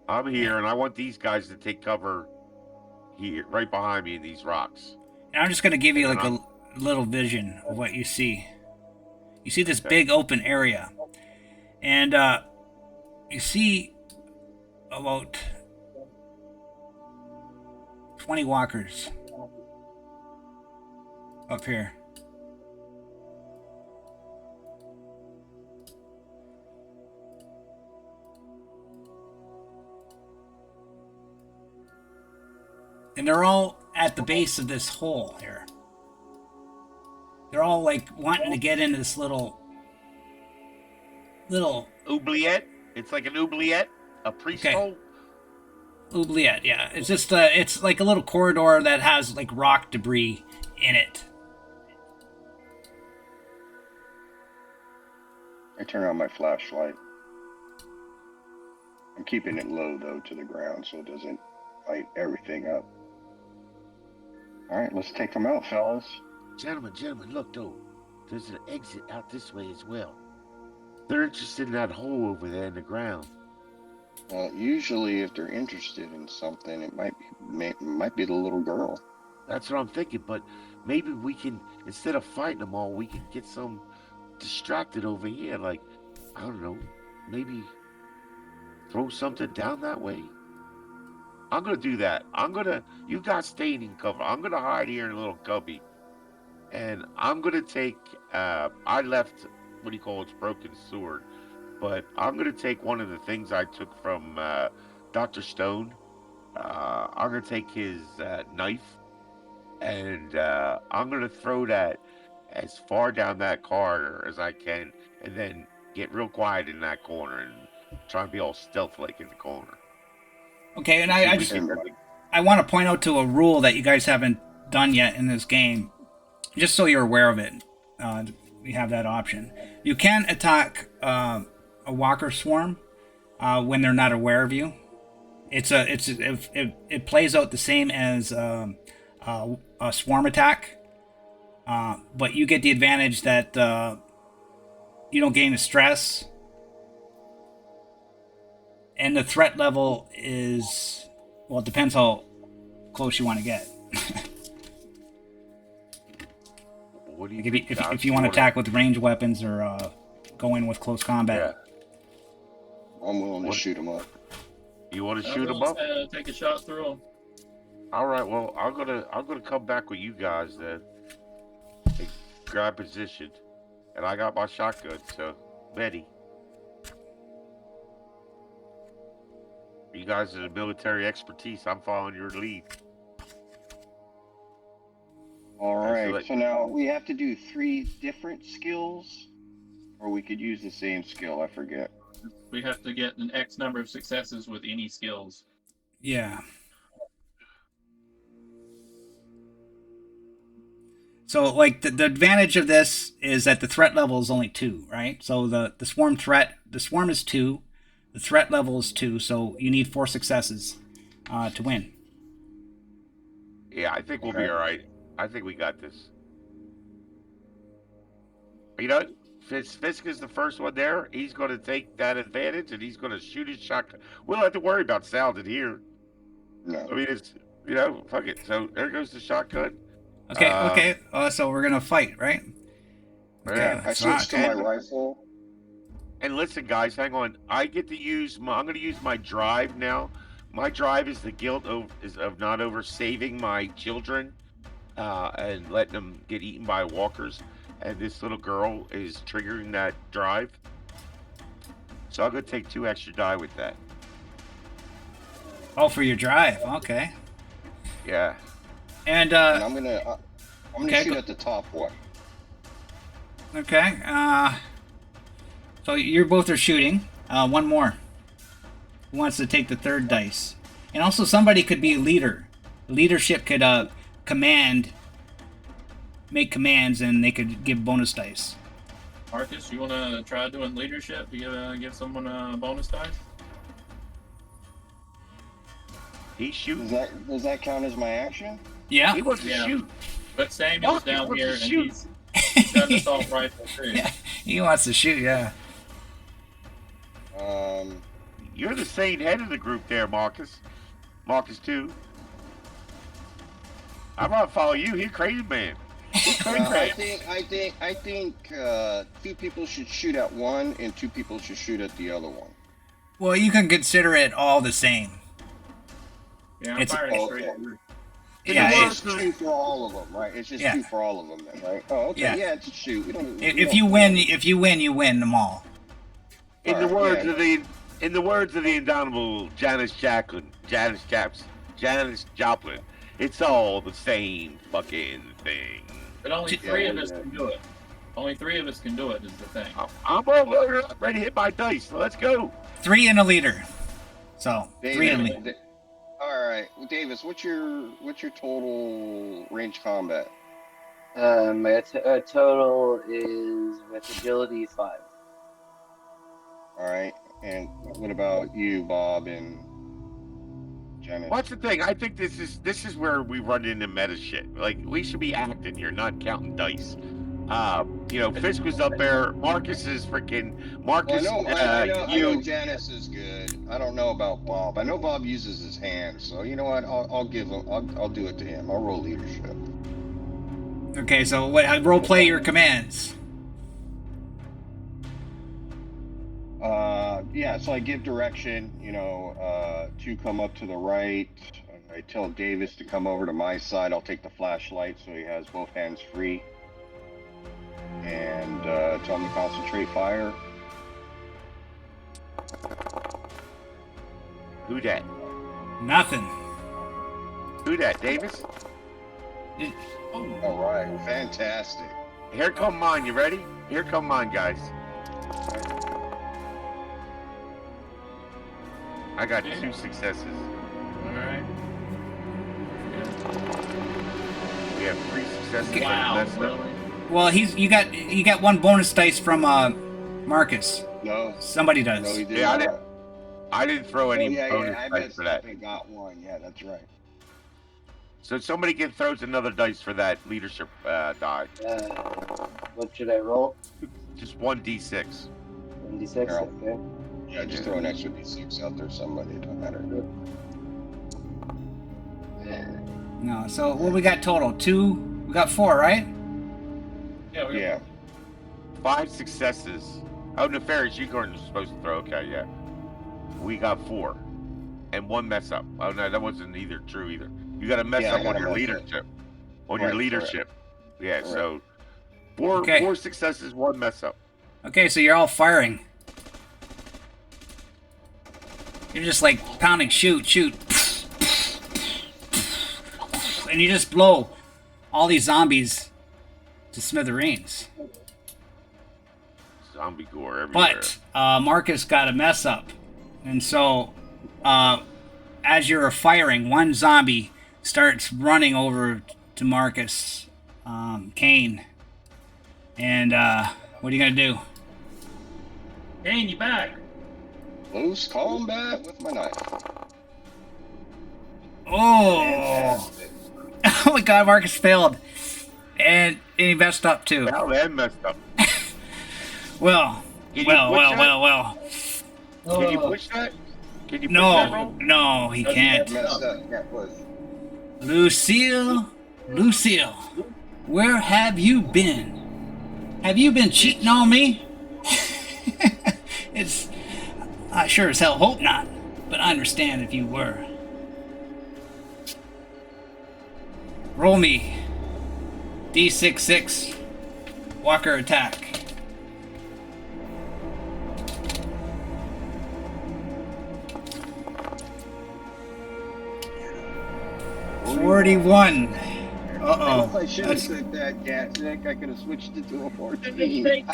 I'm here, and I want these guys to take cover here, right behind me in these rocks. And I'm just gonna give And you then like a little vision of what you see. You see this Okay. big open area, and you see about 20 walkers up here. And they're all at the base of this hole here. They're all like wanting to get into this little oubliette. It's like an oubliette, a priest Okay. hole. oubliette. Yeah, it's just it's like a little corridor that has like rock debris in it. I turn on my flashlight. I'm keeping it low though to the ground so it doesn't light everything up. All right, let's take them out, fellas. Gentlemen, look though. There's an exit out this way as well. They're interested in that hole over there in the ground. Usually, if they're interested in something, it might be the little girl. That's what I'm thinking. But maybe we can, instead of fighting them all, we can get some distracted over here. Like, I don't know, maybe throw something down that way. I'm gonna do that. You guys stay in cover. I'm gonna hide here in a little cubby, and I'm gonna take. I left what do you call it, broken sword, but I'm gonna take one of the things I took from Dr. Stone. I'm gonna take his knife, and I'm gonna throw that as far down that corridor as I can, and then get real quiet in that corner and try and be all stealth-like in the corner. Okay, and See I if we just can- I want to point out to a rule that you guys haven't done yet in this game, just so you're aware of it. We have that option. You can attack a walker swarm when they're not aware of you. It plays out the same as a swarm attack, but you get the advantage that you don't gain the stress, and the threat level is, well, it depends how close you want to get. What do you Like think, Josh? if you want to attack with ranged weapons or go in with close combat. Yeah. I'm willing to What- shoot them up. You want to shoot them up? Take a shot through them. All right. Well, I'm gonna come back with you guys then. And grab position, and I got my shotgun, so ready. You guys are the military expertise. I'm following your lead. All right. Excellent. So now we have to do 3 different skills, or we could use the same skill. I forget. We have to get an X number of successes with any skills. Yeah. So, like, the advantage of this is that the threat level is only 2, right? So the swarm is 2, the threat level is 2, so you need 4 successes to win. Yeah, I think we'll be Okay. all right. I think we got this. You know, Fisk is the first one there. He's going to take that advantage, and he's going to shoot his shotgun. We don't have to worry about sound in here. No. I mean, it's fuck it. So there goes the shotgun. Okay, okay. So we're gonna fight, right? Okay, Yeah. I let's switched rock. to my rifle. And listen, guys, hang on. I get to use I'm going to use my drive now. My drive is the guilt of not over saving my children and letting them get eaten by walkers. And this little girl is triggering that drive. So I'm going to take 2 extra die with that. Oh, for your drive. Okay. Yeah. And And I'm gonna okay, shoot go- at the top one. okay. So you both are shooting. One more. Who wants to take the third dice? And also, somebody could be a leader. Leadership could make commands, and they could give bonus dice. Marcus, you want to try doing leadership? You give someone a bonus dice? He's shooting. Does that count as my action? Yeah. He wants to Yeah. shoot. But Samuel's Marcus down wants here, to and shoot. he's got an assault rifle too. Yeah. He wants to shoot. Yeah. You're the sane head of the group there, Marcus. Marcus, too. I'm going to follow you. He's crazy man. He's crazy man. I think 2 people should shoot at one, and 2 people should shoot at the other one. Well, you can consider it all the same. Yeah, I'm It's- firing oh, straight. okay. at you. Yeah. It's 2 for all of them, right? It's just Yeah. 2 for all of them, then, right? Oh, okay. Yeah. Yeah, it's a shoot. We don't, If you win, you win them all. In the Alright, words yeah. of the indomitable Janis Joplin, it's all the same fucking thing. But only Yeah, 3 of us can do it. Only 3 of us can do it is the thing. I'm all ready to hit my dice. So let's go. 3 and a leader. So 3 and a leader. All right, Davis, what's your total range combat? My total is with agility 5. All right, and what about you, Bob and Janet? What's the thing? I think this is where we run into meta shit. Like we should be acting here, not counting dice. Fisk was up there. Marcus is freaking Marcus. Well, I know Janice is good. I don't know about Bob. I know Bob uses his hands, so you know what? I'll give him. I'll do it to him. I'll roll leadership. Okay, so role play your commands. Yeah. So I give direction. 2 come up to the right. I tell Davis to come over to my side. I'll take the flashlight so he has both hands free. And tell him to concentrate fire. Who that? Nothing. Who that? Davis? All right, fantastic. Here come mine. You ready? Here come mine, guys. I got 2 successes. Alright. We have 3 successes. Wow, Messed up. really? Well, you got 1 bonus dice from Marcus. No, Somebody does. no, he did Yeah, not. I didn't throw any bonus I dice messed for up that. and got 1. Yeah, that's right. So somebody can throw another dice for that leadership die. What should I roll? Just 1d6. 1d6. Carol. Okay. Yeah, just throw an extra d6 out there. Somebody, it don't matter. No. So what we got total? 2. We got 4, right? Yeah, we Yeah. 5 successes. Oh, Nefarious Unicorn was supposed to throw. Okay, yeah. We got 4. And 1 mess up. Oh, no, that wasn't either true either. You got to mess Yeah, I up got on a your mess up. leadership. On your Right, leadership. Yeah, Correct. so 4 Okay. 4 successes, 1 mess up. Okay, so you're all firing. You're just like pounding, shoot, and you just blow all these zombies to smithereens. Zombie gore everywhere. But Marcus got a mess up, and so as you're firing, 1 zombie starts running over to Marcus, Kane, and what are you gonna do? Kane, you back? Close combat with my knife. Oh! Fantastic. God, Marcus failed. And he messed up too. Well, that messed up. Well. Can you push that? Well. Can you push that? Can you push that roll? No, he can't. Messed up. Can't push. Lucille, where have you been? Have you been cheating on me? I sure as hell hope not, but I understand if you were. Roll me. D66. Walker attack. 41. If I should have said that, Nick, I could have switched it to a 14.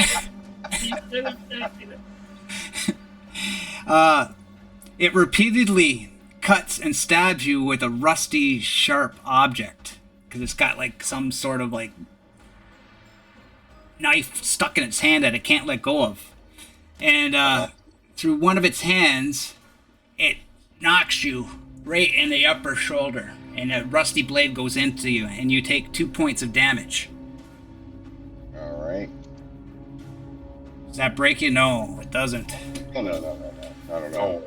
It repeatedly cuts and stabs you with a rusty, sharp object. Because it's got like some sort of like knife stuck in its hand that it can't let go of. And through one of its hands, it knocks you right in the upper shoulder. And a rusty blade goes into you, and you take 2 points of damage. All right. Does that break you? No, it doesn't. No. I don't know.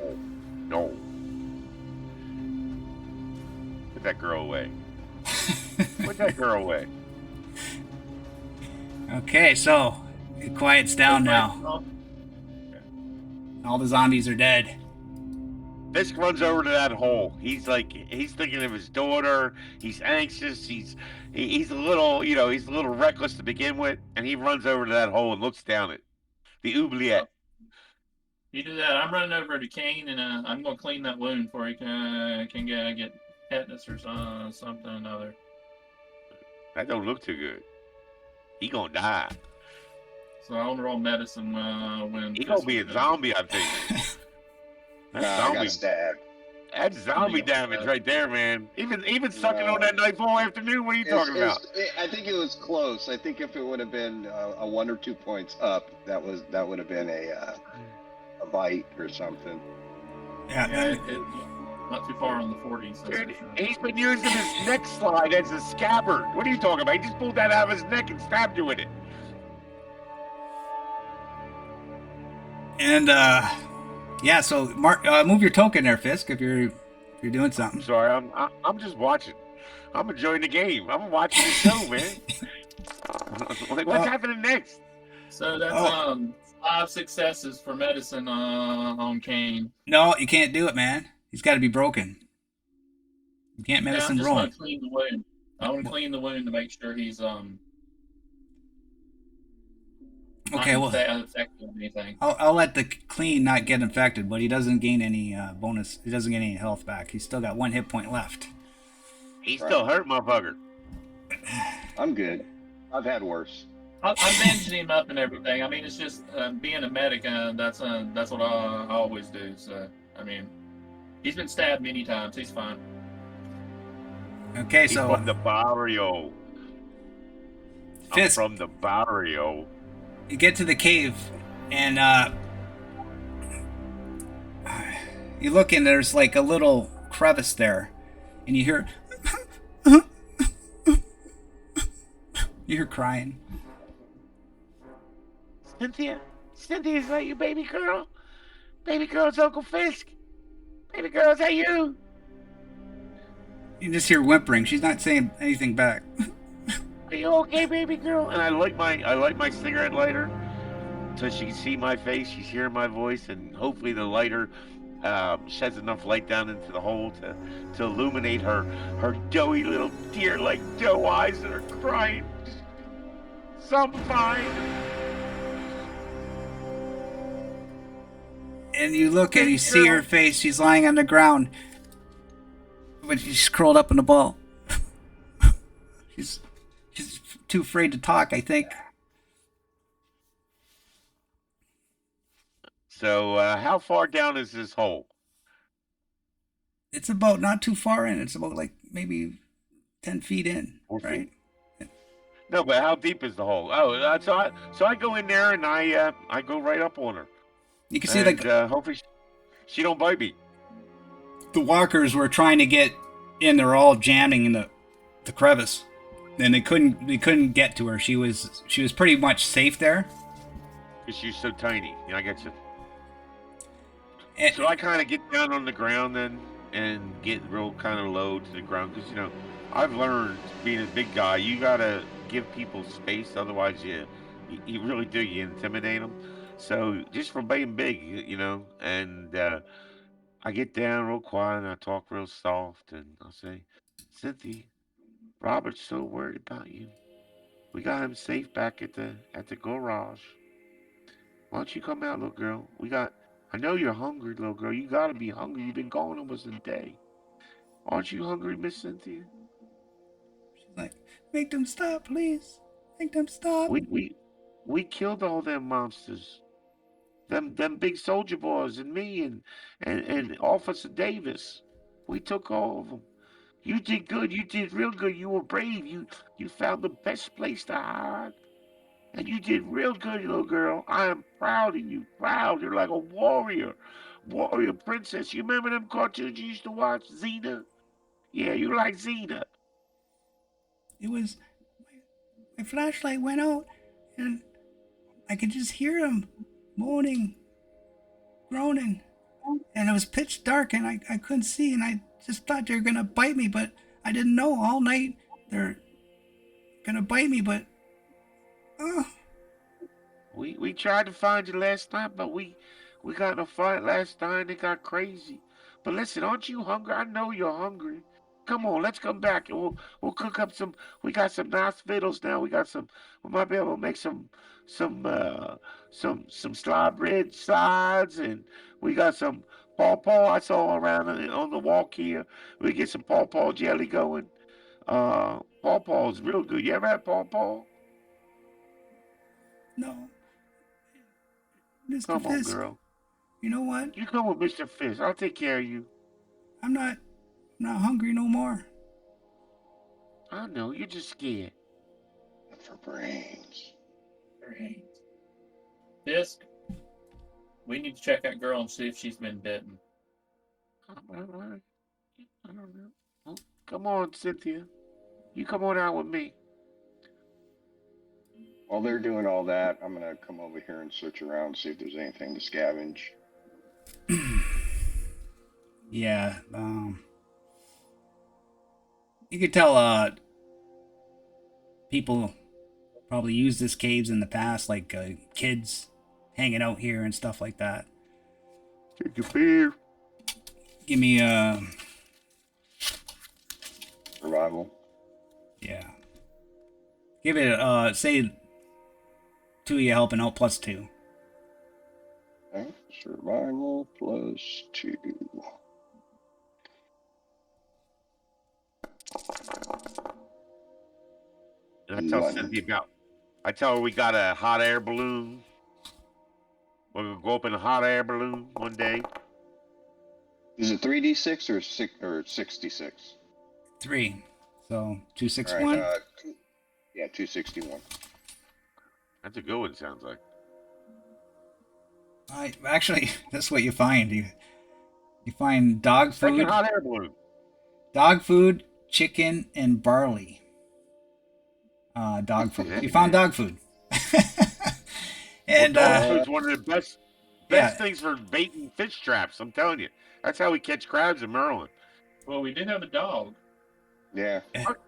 No. Put that girl away. Put that girl away. Okay, so it quiets down now. All the zombies are dead. Fisk runs over to that hole. He's thinking of his daughter. He's anxious. He's a little, he's a little reckless to begin with, and he runs over to that hole and looks down at the oubliette. You do that. I'm running over to Kane, and I'm going to clean that wound before he can get tetanus or something or another. That don't look too good. He gonna die. So I want to roll medicine when He gonna be a zombie, I think. I got stabbed. That's zombie damage right there, man. Even sucking on that knife all afternoon. What are you talking about? I think it was close. I think if it would have been a 1 or 2 points up, that would have been a bite or something. Yeah, not too far on the 40s. Dude, he's been using his neck slide as a scabbard. What are you talking about? He just pulled that out of his neck and stabbed you with it. And yeah, so Mark, move your token there, Fisk, if you're doing something. I'm sorry, I'm just watching. I'm enjoying the game. I'm watching the show, man. Like, what's happening next? So that's 5 successes for medicine on Kane. No, you can't do it, man. He's got to be broken. You can't medicine roll. I want to clean the wound. I want to clean the wound to make sure he's okay, not well, affected anything. I'll let the clean not get infected, but he doesn't gain any bonus. He doesn't get any health back. He's still got 1 hit point left. He's still hurt, motherfucker. I'm good. I've had worse. I'm bandaging him up and everything. I mean, it's just being a medic. That's what I always do. So I mean, he's been stabbed many times. He's fine. Okay, He's so from the barrio. Fisk, I'm from the barrio. you get to the cave, and you look in. There's like a little crevice there, and you hear crying. Cynthia, is that you, baby girl? Baby girl's Uncle Fisk. Baby girl, is that you? You just hear whimpering. She's not saying anything back. Are you okay, baby girl? And I light my cigarette lighter so she can see my face. She's hearing my voice, and hopefully the lighter sheds enough light down into the hole to illuminate her doughy little deer-like doe eyes that are crying. So I'm fine. And you look and you see her face. She's lying on the ground, but she's curled up in a ball. She's too afraid to talk, I think. So how far down is this hole? It's about not too far in. It's about like maybe 10 feet in, 4 right? feet? No, but how deep is the hole? Oh, so I go in there and I go right up on her. You can see and, like hopefully she don't bite me. the walkers were trying to get in. They're all jamming in the the crevice, and they couldn't get to her. She was pretty much safe there. Because she's so tiny. Yeah, I get you. And, So I kind of get down on the ground then and get real kind of low to the ground because I've learned being a big guy, you gotta give people space, otherwise you really do, you intimidate them. So just for being big, and I get down real quiet and I talk real soft and I'll say, Cynthia, Robert's so worried about you. We got him safe back at the garage. Why don't you come out, little girl? I know you're hungry, little girl. You gotta be hungry. You've been gone almost a day. Aren't you hungry, Miss Cynthia? she's like, make them stop, please. Make them stop. We killed all them monsters. Them big soldier boys and me and Officer Davis. We took all of them. You did good. You did real good. You were brave. You found the best place to hide. And you did real good, little girl. I am proud of you. Proud. You're like a warrior. Warrior princess. You remember them cartoons you used to watch? Xena? Yeah, you like Xena. It was my flashlight went out, and I could just hear them moaning, groaning, and it was pitch dark, and I couldn't see, and I just thought they were gonna bite me, but I didn't know all night they're gonna bite me, but oh, We tried to find you last night, but we got in a fight last night. It got crazy. But listen, aren't you hungry? I know you're hungry. Come on, let's come back and we'll cook up some. We got some nice fiddles now. We got some. We might be able to make some slide bread slides, and we got some paw I saw around on the walk here. We get some paw jelly going. Paw is real good. You ever had paw? no, Mr. Come on, Fisk, girl. you know what? You come with Mr. Fish. I'll take care of you. I'm not hungry no more. I know, you're just scared. For brains. Great. Fisk, we need to check that girl and see if she's been bitten. I don't know. Well, come on, Cynthia. You come on out with me. While they're doing all that, I'm gonna come over here and search around, see if there's anything to scavenge. Yeah, you could tell people probably used this caves in the past, like kids hanging out here and stuff like that. Take a beer. Give me Survival. yeah. Give it say 2 of you helping out plus 2. Okay. Survival +2. And I tell None. Cynthia I tell her we got a hot air balloon. We're gonna go up in a hot air balloon one day. Is it 3d6 or 66? 3. So All 261. right. Yeah, 261. That's a good one, sounds like. Actually, that's what you find. You find dog Second food, hot air chicken, and barley. Dog food. Yeah, You found man. dog food. And Dog food's one of the best yeah. things for baiting fish traps. I'm telling you, that's how we catch crabs in Maryland. Well, we did have a dog. Yeah.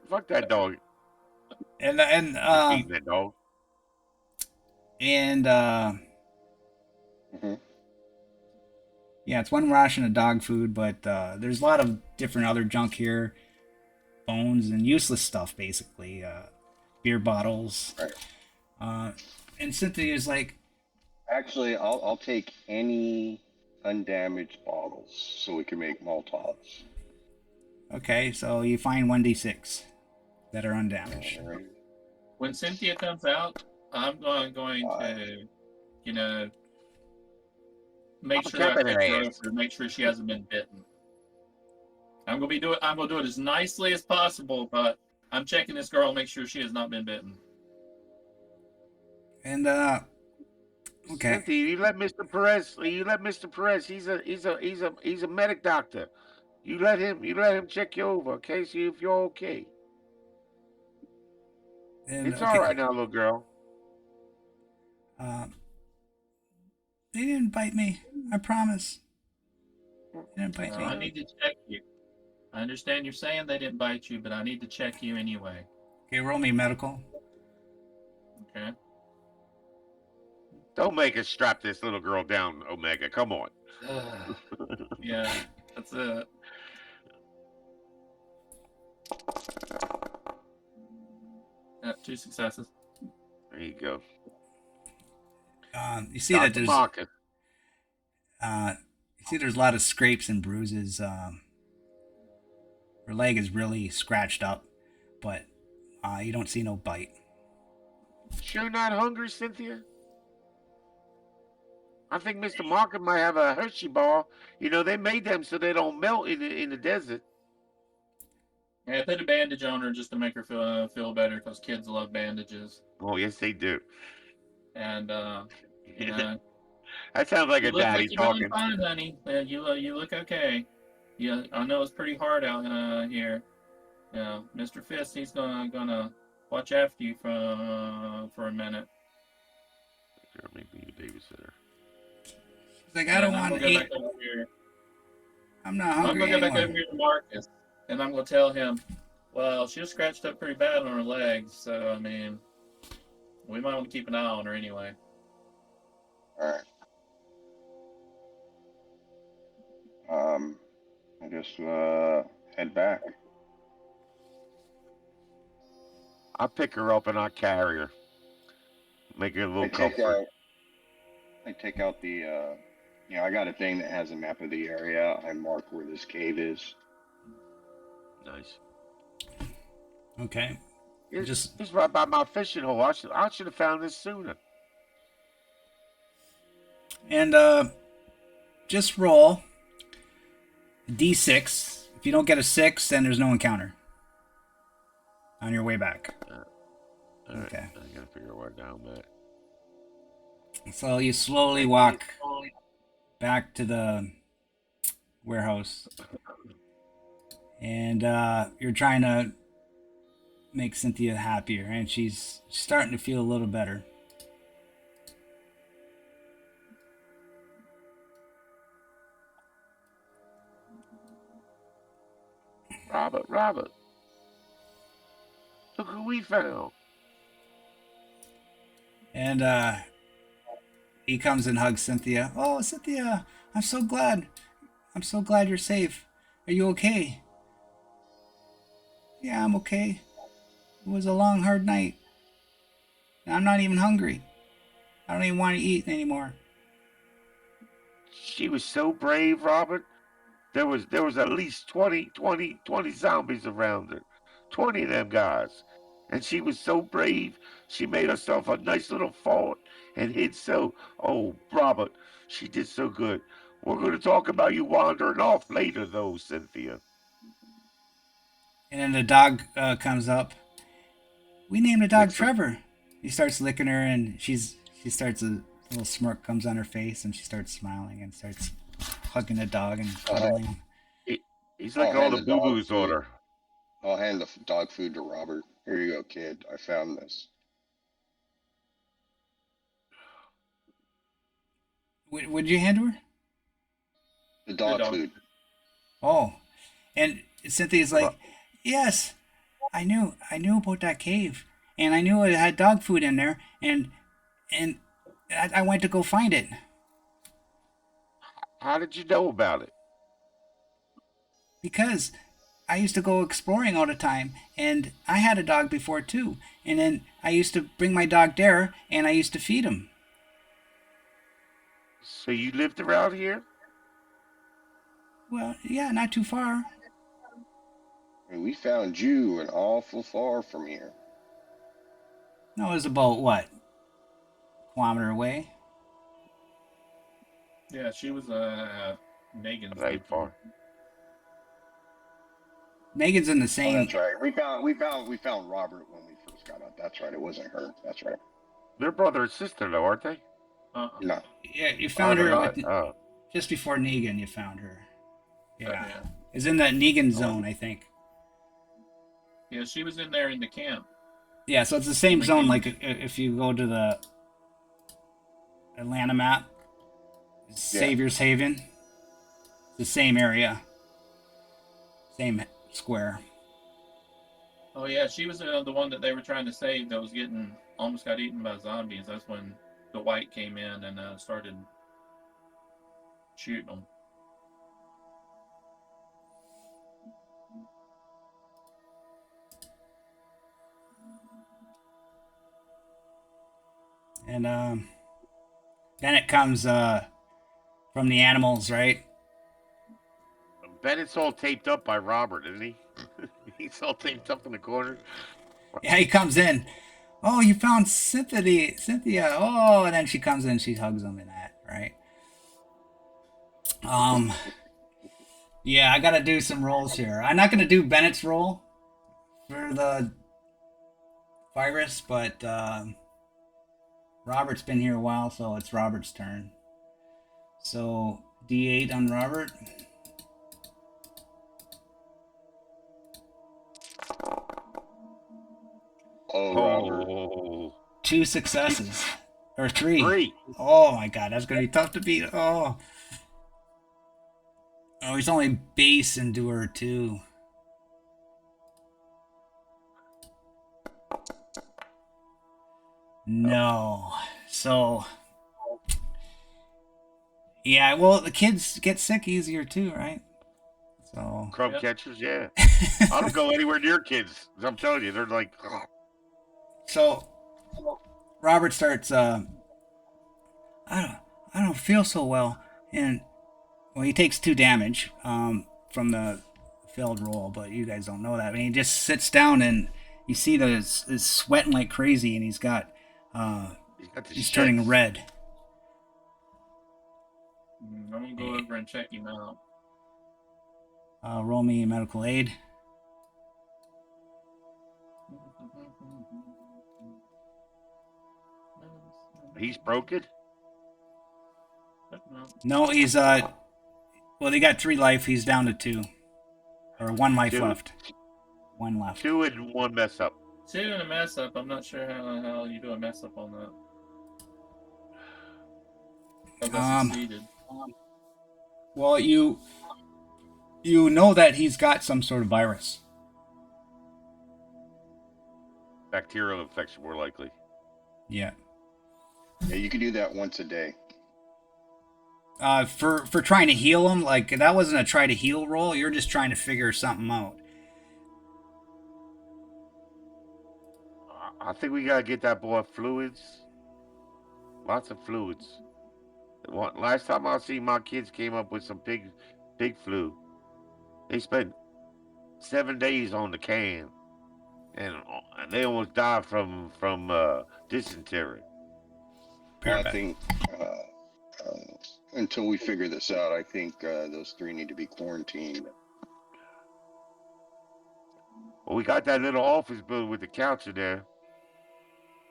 Fuck that dog. and I'm eating that dog. and hmm yeah, it's one ration of dog food, but there's a lot of different other junk here, bones and useless stuff, basically. Beer bottles. Right. And Cynthia's like, Actually, I'll take any undamaged bottles so we can make Molotovs. okay, so you find 1d6 that are undamaged. All right. When Cynthia comes out, I'm going to, make I'm sure I capping take her her ass. over, make sure she hasn't been bitten. I'm gonna do it as nicely as possible, but I'm checking this girl, make sure she has not been bitten. And okay. Cynthia, you let Mr. Perez. He's a medic doctor. You let him check you over, okay? See if you're okay. And It's all right now, little girl. They didn't bite me. I promise. They didn't bite I me. need to check you. I understand you're saying they didn't bite you, but I need to check you anyway. Okay, roll me medical. Okay. Don't make us strap this little girl down, Omega. Come on. Yeah, that's it. Yep, 2 successes. There you go. You see that Dr. there's Marcus. there's a lot of scrapes and bruises. Her leg is really scratched up, but you don't see no bite. Sure not hungry, Cynthia? I think Mr. Market might have a Hershey bar. You know, they made them so they don't melt in the desert. Yeah, I put a bandage on her just to make her feel better because kids love bandages. Oh, yes, they do. And you know, That sounds like you a look like daddy you're doing talking. fine, honey. You look okay. Yeah, I know it's pretty hard out here. Mr. Fist, he's gonna watch after you for a minute. Sure, maybe the babysitter. She's like, I don't I'm want gonna to go eat. back over here. I'm not I'm hungry gonna go back anymore. over here to Marcus, and I'm gonna tell him, well, she was scratched up pretty bad on her legs, so I mean, we might want to keep an eye on her anyway. All right. I just head back. I'll pick her up and I'll carry her. Make her a little comfort. I take out the I got a thing that has a map of the area. I mark where this cave is. Nice. Okay. It's right by my fishing hole. I should have found this sooner. And just roll a d6. If you don't get a 6, then there's no encounter on your way back. All right. Okay. I gotta figure out where down that. So you slowly walk back to the warehouse, and you're trying to make Cynthia happier, and she's starting to feel a little better. Robert, look who we found. And he comes and hugs Cynthia. Oh, Cynthia, I'm so glad. I'm so glad you're safe. Are you okay? Yeah, I'm okay. It was a long, hard night. I'm not even hungry. I don't even want to eat anymore. She was so brave, Robert. There was at least 20 zombies around her. 20 of them guys. And she was so brave. She made herself a nice little fort and hid so. Oh, Robert, she did so good. We're going to talk about you wandering off later, though, Cynthia. And then the dog comes up. We named the dog Licks her. Trevor. He starts licking her, and she starts a little smirk comes on her face, and she starts smiling and starts hugging the dog and cuddling him. He's like I'll all hand the the dog boo-boos on food. her. I'll hand the dog food to Robert. Here you go, kid. I found this. Would you hand her? The dog dog. food. Oh, and Cynthia's like, yes, I knew about that cave, and I knew it had dog food in there, and I went to go find it. How did you know about it? Because I used to go exploring all the time, and I had a dog before too, and then I used to bring my dog there, and I used to feed him. So you lived around here? Well, yeah, not too far. And we found you an awful far from here. No, it was about what, kilometer away. Yeah, she was Negan's. That ain't far. Megan's in the Oh, same. that's right. We found Robert when we first got out. That's right. It wasn't her. That's right. They're brother and sister, though, aren't they? No. Yeah, you found Oh, her they're with, not. just before Negan. You found her. Yeah, Yeah. it's in that Negan zone, I think. Yeah, she was in there in the camp. Yeah, so it's the same We zone. can- Like if you go to the Atlanta map, Savior's Haven, it's the same area, same square. Oh yeah, she was the one that they were trying to save that was getting almost got eaten by zombies. That's when the white came in and started shooting them. And then it comes from the animals, right? Bennett's all taped up by Robert, isn't he? He's all taped up in the corner. Yeah, he comes in. Oh, you found Cynthia. Cynthia. Oh, and then she comes in. She hugs him and that, right? Um, yeah, I gotta do some rolls here. I'm not gonna do Bennett's roll for the virus, but Robert's been here a while, so it's Robert's turn. So D8 on Robert. Oh, Robert. Oh, 2 successes. Or 3. 3. Oh my god, that's gonna be tough to beat. Oh. Oh, he's only base endure 2. No. So yeah, well the kids get sick easier too, right? So Crumb Yep. catchers, yeah. I don't go anywhere near kids. I'm telling you, they're like, oh. so Robert starts I don't feel so well, and well he takes 2 damage from the failed roll, but you guys don't know that. I mean, he just sits down and you see that it's sweating like crazy, and he's got got the he's shits. turning red. I'm gonna go over and check him out. Roll me medical aid. He's broken. No, he's well, they got 3 life. He's down to 2, or 1 life 2. left. 1 left. 2 and 1 mess up. 2 and a mess up. I'm not sure how you do a mess up on that. Unless it's seeded. Well, you know that he's got some sort of virus. Bacterial infection, more likely. Yeah. Yeah, you can do that once a day. For trying to heal him, like that wasn't a try to heal roll. You're just trying to figure something out. I think we gotta get that boy fluids. Lots of fluids. Last time I seen my kids came up with some pig flu. They spent 7 days on the can, and they almost died from dysentery. I think until we figure this out, I think those 3 need to be quarantined. Well, we got that little office building with the couch in there.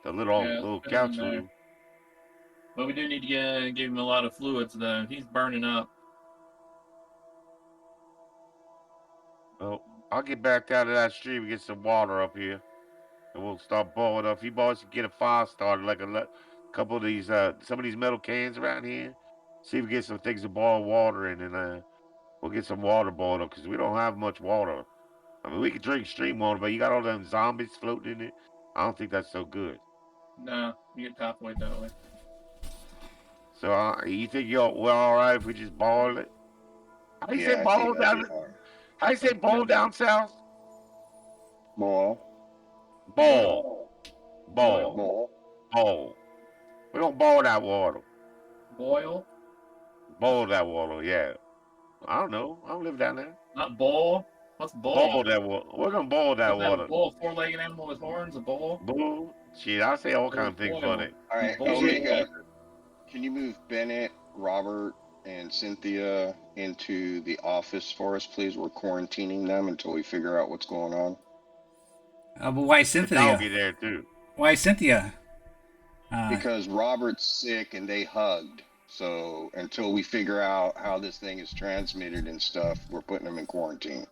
The little put him couch in there. room. But we do need to give him a lot of fluids, though. He's burning up. Well, I'll get back down to that stream and get some water up here, and we'll start boiling up. If you boys can get a fire started, like a couple of these, some of these metal cans around here, see if we get some things to boil water in, and we'll get some water boiled up because we don't have much water. I mean, we can drink stream water, but you got all them zombies floating in it. I don't think that's so good. No, you get typhoid that way. So you think we're all right if we just boil it? How do you say I boil think that'd down? be hard. How do you say boil down south? Boil. Boil. Boil. Boil. Boil. We don't boil that water. Boil? Boil that water, yeah. I don't know. I don't live down there. Not boil? What's Boil boil? that water. We're gonna boil that Isn't that water. a bull, a 4-legged animal with horns? A bull? Bull. Shit, I say all kind of things Boil. funny. All right, Boil. Omega, can you move Bennett, Robert, and Cynthia into the office for us, please? We're quarantining them until we figure out what's going on. But why The dog in Cynthia? there too. Why Cynthia? Because Robert's sick and they hugged. So until we figure out how this thing is transmitted and stuff, we're putting them in quarantine.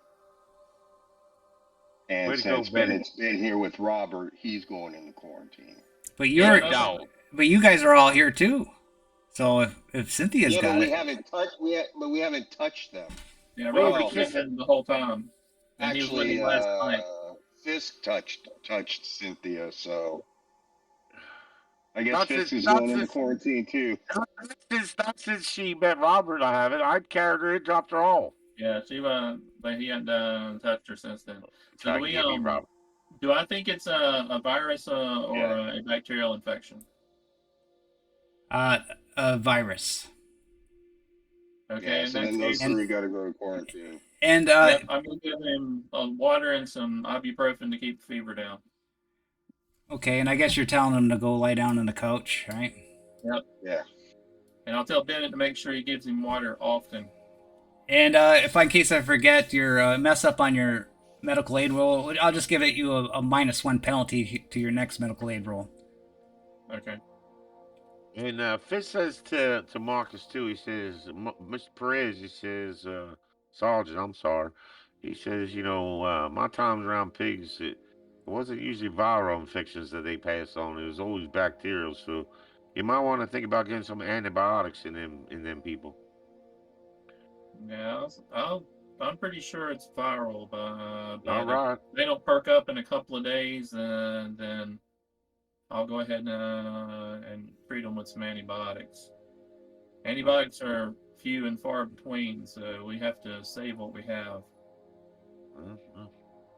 And Way to go, since Bennett. Bennett's been here with Robert, he's going into quarantine. But Yeah, you're, no, No. but you guys are all here too. So if Cynthia's Yeah, but got we it, haven't touched. We haven't touched them. yeah, We ain't Robert been Well, was with kissing. him the whole time, and he was with him actually, last night. Fisk touched Cynthia, so I guess Not Fisk since, is not going into since, quarantine too. not since she met Robert. I haven't. I'd carried her and dropped her off. Yeah, she but he hadn't touched her since then. So Try and get me, Robert. do I think it's a virus or Yeah. a bacterial infection? uh, a virus. Okay, Yeah. in So that then those case, And three got to go to quarantine. and yep, I'm gonna give him water and some ibuprofen to keep the fever down. okay, and I guess you're telling him to go lie down on the couch, right? Yep, Yeah. and I'll tell Bennett to make sure he gives him water often. And if in case I forget your mess up on your medical aid roll, I'll just give it you a -1 penalty to your next medical aid roll. Okay. And Fish says to Marcus too. He says, Mr. Perez. He says, Sergeant. I'm sorry. He says, my times around pigs, it wasn't usually viral infections that they pass on. It was always bacterial. So you might want to think about getting some antibiotics in them people. Yeah, I'm pretty sure it's viral, All but if right. they don't perk up in a couple of days, then I'll go ahead and treat them with some antibiotics. Antibiotics are few and far between, so we have to save what we have. Mhm.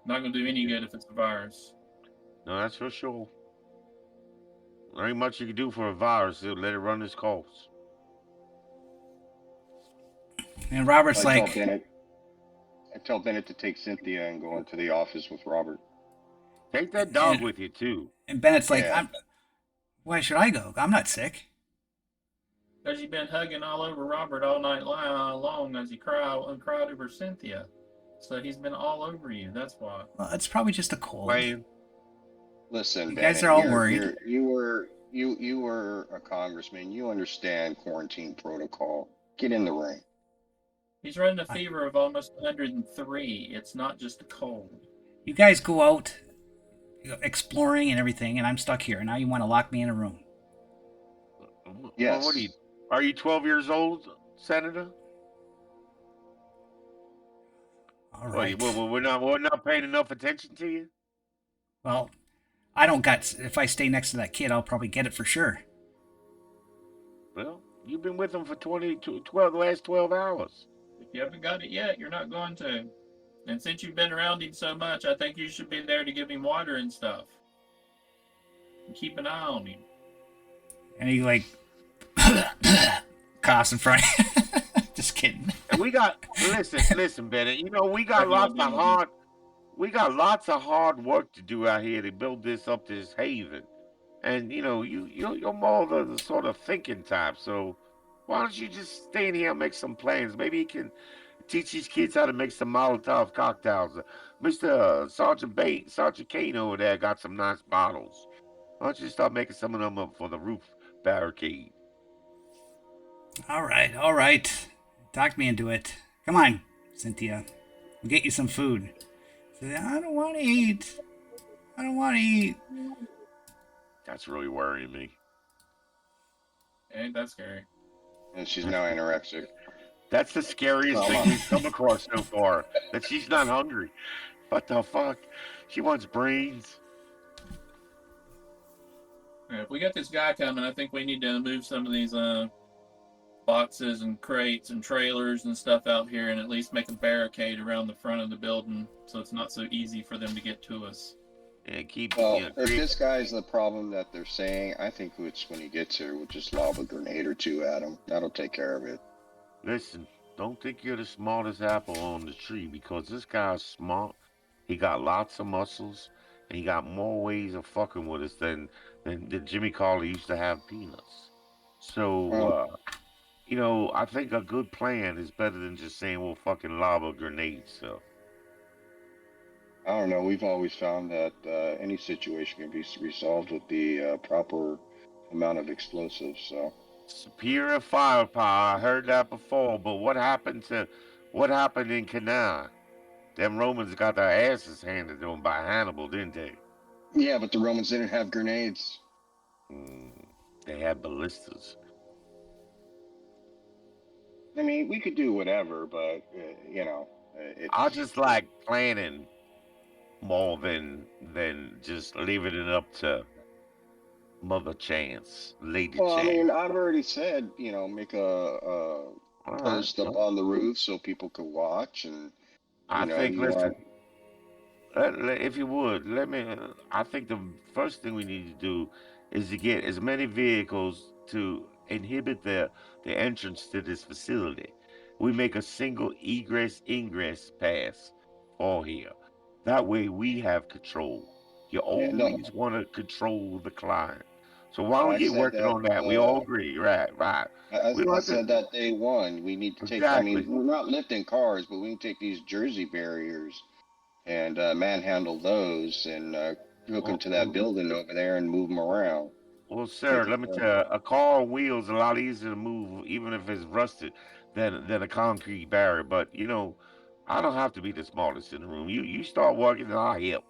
Not going to do any good if it's a virus. No, that's for sure. There ain't much you can do for a virus. Let it run its course. And Robert's I tell like, Bennett. I tell Bennett to take Cynthia and go into the office with Robert. Take that dog and, with you too. and Bennett's like, Yeah. why should I go? I'm not sick. Because you've been hugging all over Robert all night long as he cried over Cynthia. So he's been all over you. That's why. Well, it's probably just a cold. Playing. Listen, You Bennett, guys are all worried. you were a congressman. You understand quarantine protocol. Get in the ring. He's running a fever of almost 103. It's not just a cold. You guys go out exploring and everything, and I'm stuck here. Now you want to lock me in a room. Yes. Well, what are you 12 years old, Senator? All right. Well, we're not paying enough attention to you. Well, I don't got. If I stay next to that kid, I'll probably get it for sure. Well, you've been with him for 12, the last 12 hours. If you haven't got it yet, you're not going to. And since you've been around him so much, I think you should be there to give him water and stuff. And keep an eye on him. And he like coughs in front. Just kidding. And we got listen, Bennett. We got lots of hard work to do out here to build this haven. And you're more the sort of thinking type. So why don't you just stay in here and make some plans? Maybe you can teach these kids how to make some Molotov cocktails. Mr. Sergeant Kane over there got some nice bottles. Why don't you start making some of them up for the roof barricade? All right. Talk me into it. Come on, Cynthia. We'll get you some food. I don't want to eat. I don't want to eat. That's really worrying me. Ain't that scary? And she's now anorexic. That's the scariest thing we've come across so far. That she's not hungry. What the fuck? She wants brains. Yeah, if we got this guy coming, I think we need to move some of these boxes and crates and trailers and stuff out here and at least make a barricade around the front of the building so it's not so easy for them to get to us. And keep. Well, if this guy's the problem that they're saying, I think it's when he gets here, we'll just lob a grenade or two at him. That'll take care of it. Listen, don't think you're the smartest apple on the tree because this guy's smart. He got lots of muscles, and he got more ways of fucking with us than Jimmy Carter used to have peanuts. So, I think a good plan is better than just saying we'll fucking lob a grenade. So. I don't know. We've always found that any situation can be resolved with the proper amount of explosives. So Superior firepower. I heard that before, but what happened in Canaan? Them Romans got their asses handed to them by Hannibal, didn't they? Yeah, but the Romans didn't have grenades. Mm, they had ballistas. I mean, we could do whatever, but I it's. just like planning more than just leaving it up to Mother Chance, Lady Well, I mean, Chance. I've already said, make a All right. post up on the roof so people could watch, and I think, you want. listen, if you would, let me. I think the first thing we need to do is to get as many vehicles to inhibit the entrance to this facility. We make a single egress ingress pass for here. That way we have control. You Yeah, no, always want to control the client. So why don't we I get said working that. on that? We all agree, right? Right. We don't I have to said that day one. We need to take. I mean, exactly. we're not lifting cars, but we can take these Jersey barriers and manhandle those and hook them Well, to that well, building over there and move them around. Well, Take sir, it. let me tell you, a car on wheels is a lot easier to move, even if it's rusted, than a concrete barrier. But I don't have to be the smartest in the room. You start working, and I help.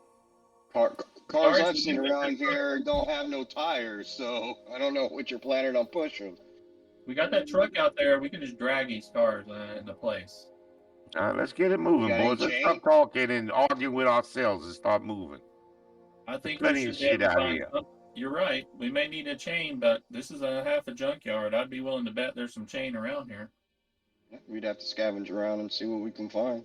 Car, All cars right, I've so seen we got that around truck. here don't have no tires, so I don't know what you're planning on pushing. We got that truck out there. We can just drag these cars into place. All right, let's get it You moving, got any boys. Let's chain? stop talking and arguing with ourselves and start moving. I There's think we plenty of should be shit able to out find here. some. You're right. We may need a chain, but this is a half a junkyard. I'd be willing to bet there's some chain around here. Yeah, we'd have to scavenge around and see what we can find.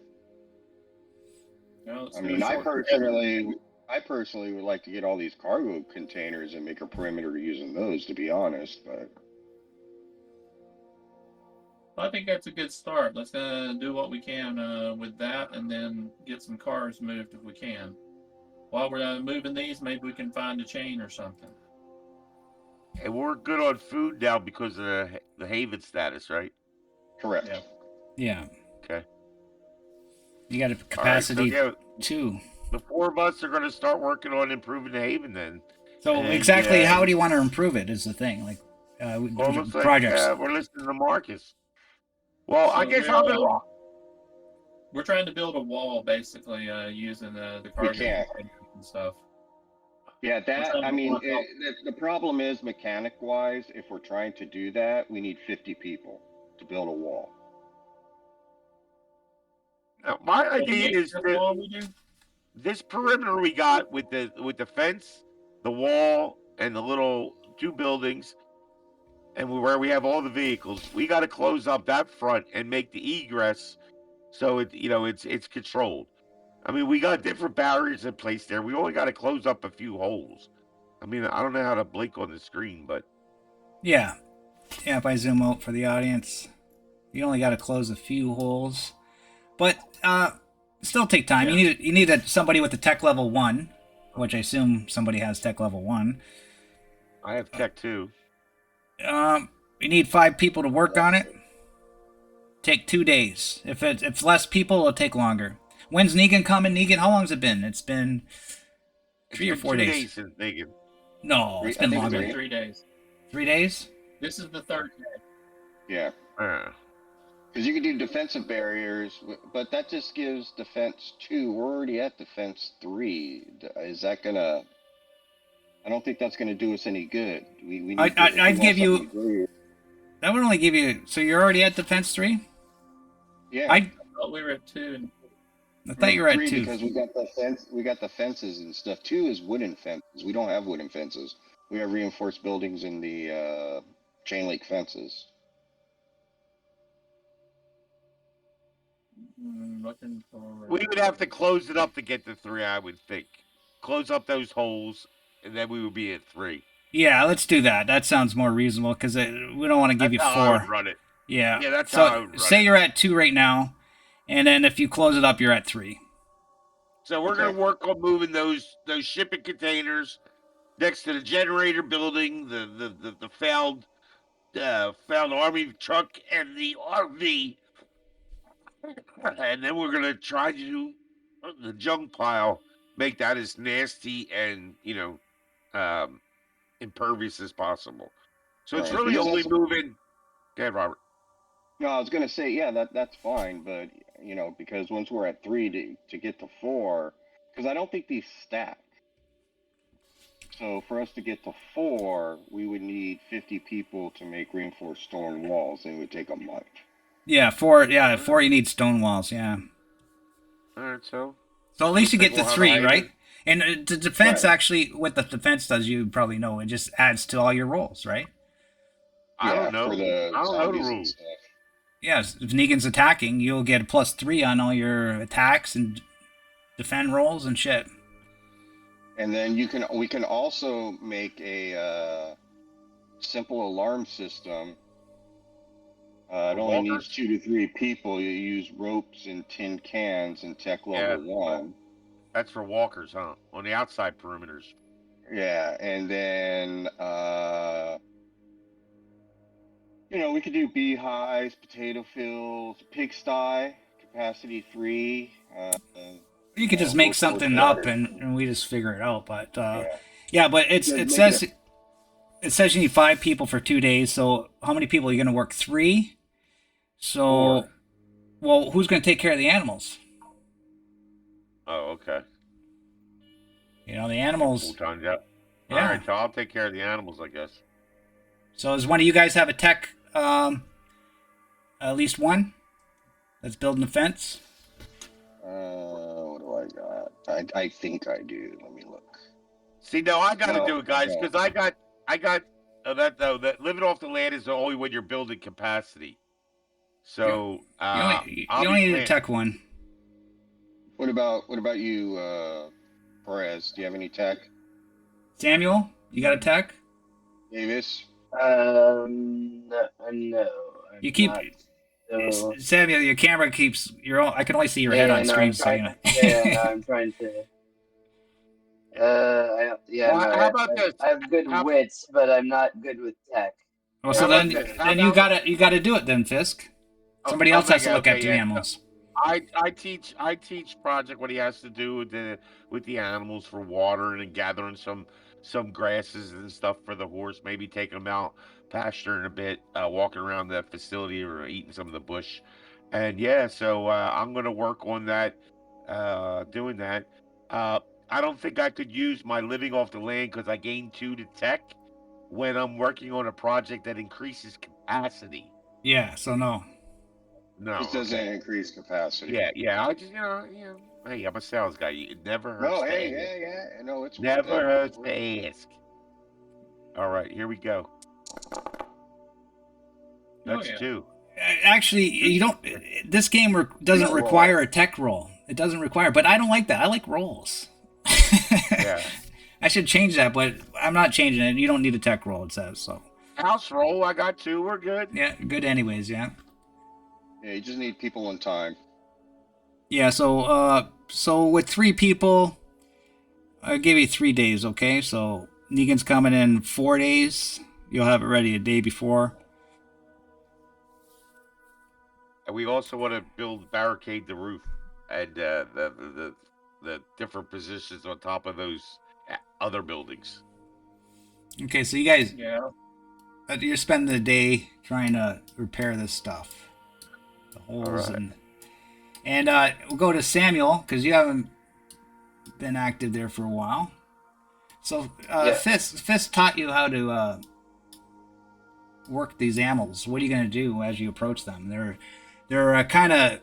Now let's I do a mean, shortcut. I personally would like to get all these cargo containers and make a perimeter using those, to be honest. But I think that's a good start. Let's do what we can with that, and then get some cars moved if we can. While we're moving these, maybe we can find a chain or something. And we're good on food now because of the haven status, right? correct. Yeah. Yeah. Okay. You got a All right. So capacity yeah, too. the four of us are going to start working on improving the haven then. So And exactly how do you want to improve it is the thing. Like well, it looks like projects. we're listening to Marcus. Well, I So guess I'm in wrong. we're trying to build a wall, basically, using the We cargo can't. containers and stuff. Yeah, We're that trying I to mean, block off. the problem is mechanic wise. If we're trying to do that, we need 50 people to build a wall. Now, my So to idea make is this that wall we do. this perimeter we got with the fence, the wall, and the little two buildings, and where we have all the vehicles, we got to close up that front and make the egress so it's controlled. I mean, we got different barriers in place there. We only got to close up a few holes. I mean, I don't know how to blink on the screen, but Yeah. Yeah, if I zoom out for the audience, you only got to close a few holes. But still take time. Yeah. You need somebody with the tech level 1, which I assume somebody has tech level 1. I have tech too. You need 5 people to work on it. Take 2 days. If it's less people, it'll take longer. When's Negan coming? Negan, how long's it been? It's been It's 3 or been 4 2 days. days since Negan. No, it's I been think It's longer. been 3 days. 3 days? This is the third day. Yeah, Uh, because you can do defensive barriers, but that just gives defense 2. We're already at defense 3. Is that gonna? I don't think that's gonna do us any good. We need to. If we I'd want give something you. to do, That would only give you. So you're already at defense 3. yeah. I I thought we were at 2. thought you were at 3 2. because we got the fence. We got the fences and stuff. 2 is wooden fences. We don't have wooden fences. We have reinforced buildings in the chain link fences. Looking for. we would have to close it up to get to 3, I would think. Close up those holes, and then we would be at 3. Yeah, let's do that. That sounds more reasonable because we don't want to give That's you how I would 4. run it. Yeah. Yeah, that's how I So would run say it. you're at 2 right now, and then if you close it up, you're at 3. So we're Okay. gonna work on moving those shipping containers next to the generator building, the found army truck and the RV, and then we're gonna try to the junk pile, make that as nasty and um, impervious as possible. So it's Right. really Because only that's moving. Go ahead, Robert. no, I was gonna say, yeah, that's fine, but because once we're at 3 to get to 4, because I don't think these stack. So for us to get to 4, we would need 50 people to make reinforced stone walls, and it would take a month. Yeah, 4. Yeah, 4. You need stone walls. Yeah. All right, so So at least you looks like get to we'll have 3, a right? And the defense Right. actually, what the defense does, you probably know, it just adds to all your rolls, right? I don't For know. the I don't know the zombies and rules. stuff. Yes, if Negan's attacking, you'll get a +3 on all your attacks and defend rolls and shit. And then we can also make a simple alarm system. It For only needs walkers? 2 to 3 people. You use ropes and tin cans in tech level Yeah, 1. that's for walkers, huh? On the outside perimeters. Yeah, and then we could do beehives, potato fields, pigsty, capacity 3. You could just make Workforce something up shelter. and we just figure it out. But Yeah, yeah, but you could it make says it. it says you need 5 people for 2 days. So how many people are you going to work? 3. So 4. well, who's going to take care of the animals? Oh, okay. The Full animals. time job. All Yeah. right, so I'll take care of the animals, I guess. So does one of you guys have a tech? At least one that's building the fence. What do I got? I think I do. Let me look. See, no, I got to No, do it, guys, no. because I got that though. That living off the land is only when you're building capacity. So You I'll be only need a playing. tech one. What about you, Perez? Do you have any tech? Samuel, you got a tech? Davis? No, You I'm keep not. So, Samuel. Your camera keeps your own. I can only see your head yeah, on no, screen. I'm So you trying. know. Yeah, no, I'm trying to. Yeah, Well, no, how about this? I have good How wits, but I'm not good with tech. Well, how so about this? How then you about gotta do it then, Fisk. Somebody else has to look okay, at the yeah. animals. I teach Project what he has to do with the animals for watering and gathering some grasses and stuff for the horse. Maybe taking them out pasturing a bit, walking around the facility or eating some of the bush. And yeah, so I'm gonna work on that, doing that. Uh, I don't think I could use my living off the land because I gain 2 to tech when I'm working on a project that increases capacity. Yeah. So no. This No, doesn't okay. increase capacity. Yeah. I just, hey, I'm a sales guy. It never hurts No, to hey, ask. yeah. No, it's worth Never it. hurts to ask. All right, here we go. Oh That's yeah. 2. Actually, you don't. This game doesn't don't require roll. a tech roll. It doesn't require, but I don't like that. I like rolls. Yeah. I should change that, but I'm not changing it. You don't need a tech roll. It says so. House roll, I got 2. We're good. Yeah, good anyways. Yeah. Yeah, you just need people in time. Yeah. So with 3 people, I'll give you 3 days. Okay. So Negan's coming in 4 days. You'll have it ready a day before. And we also want to barricade the roof and the different positions on top of those other buildings. Okay. So you guys, Yeah. you're spending the day trying to repair this stuff, the holes right. and we'll go to Samuel because you haven't been active there for a while. So Yeah. Fisk taught you how to work these animals. What are you going to do as you approach them? They're kind of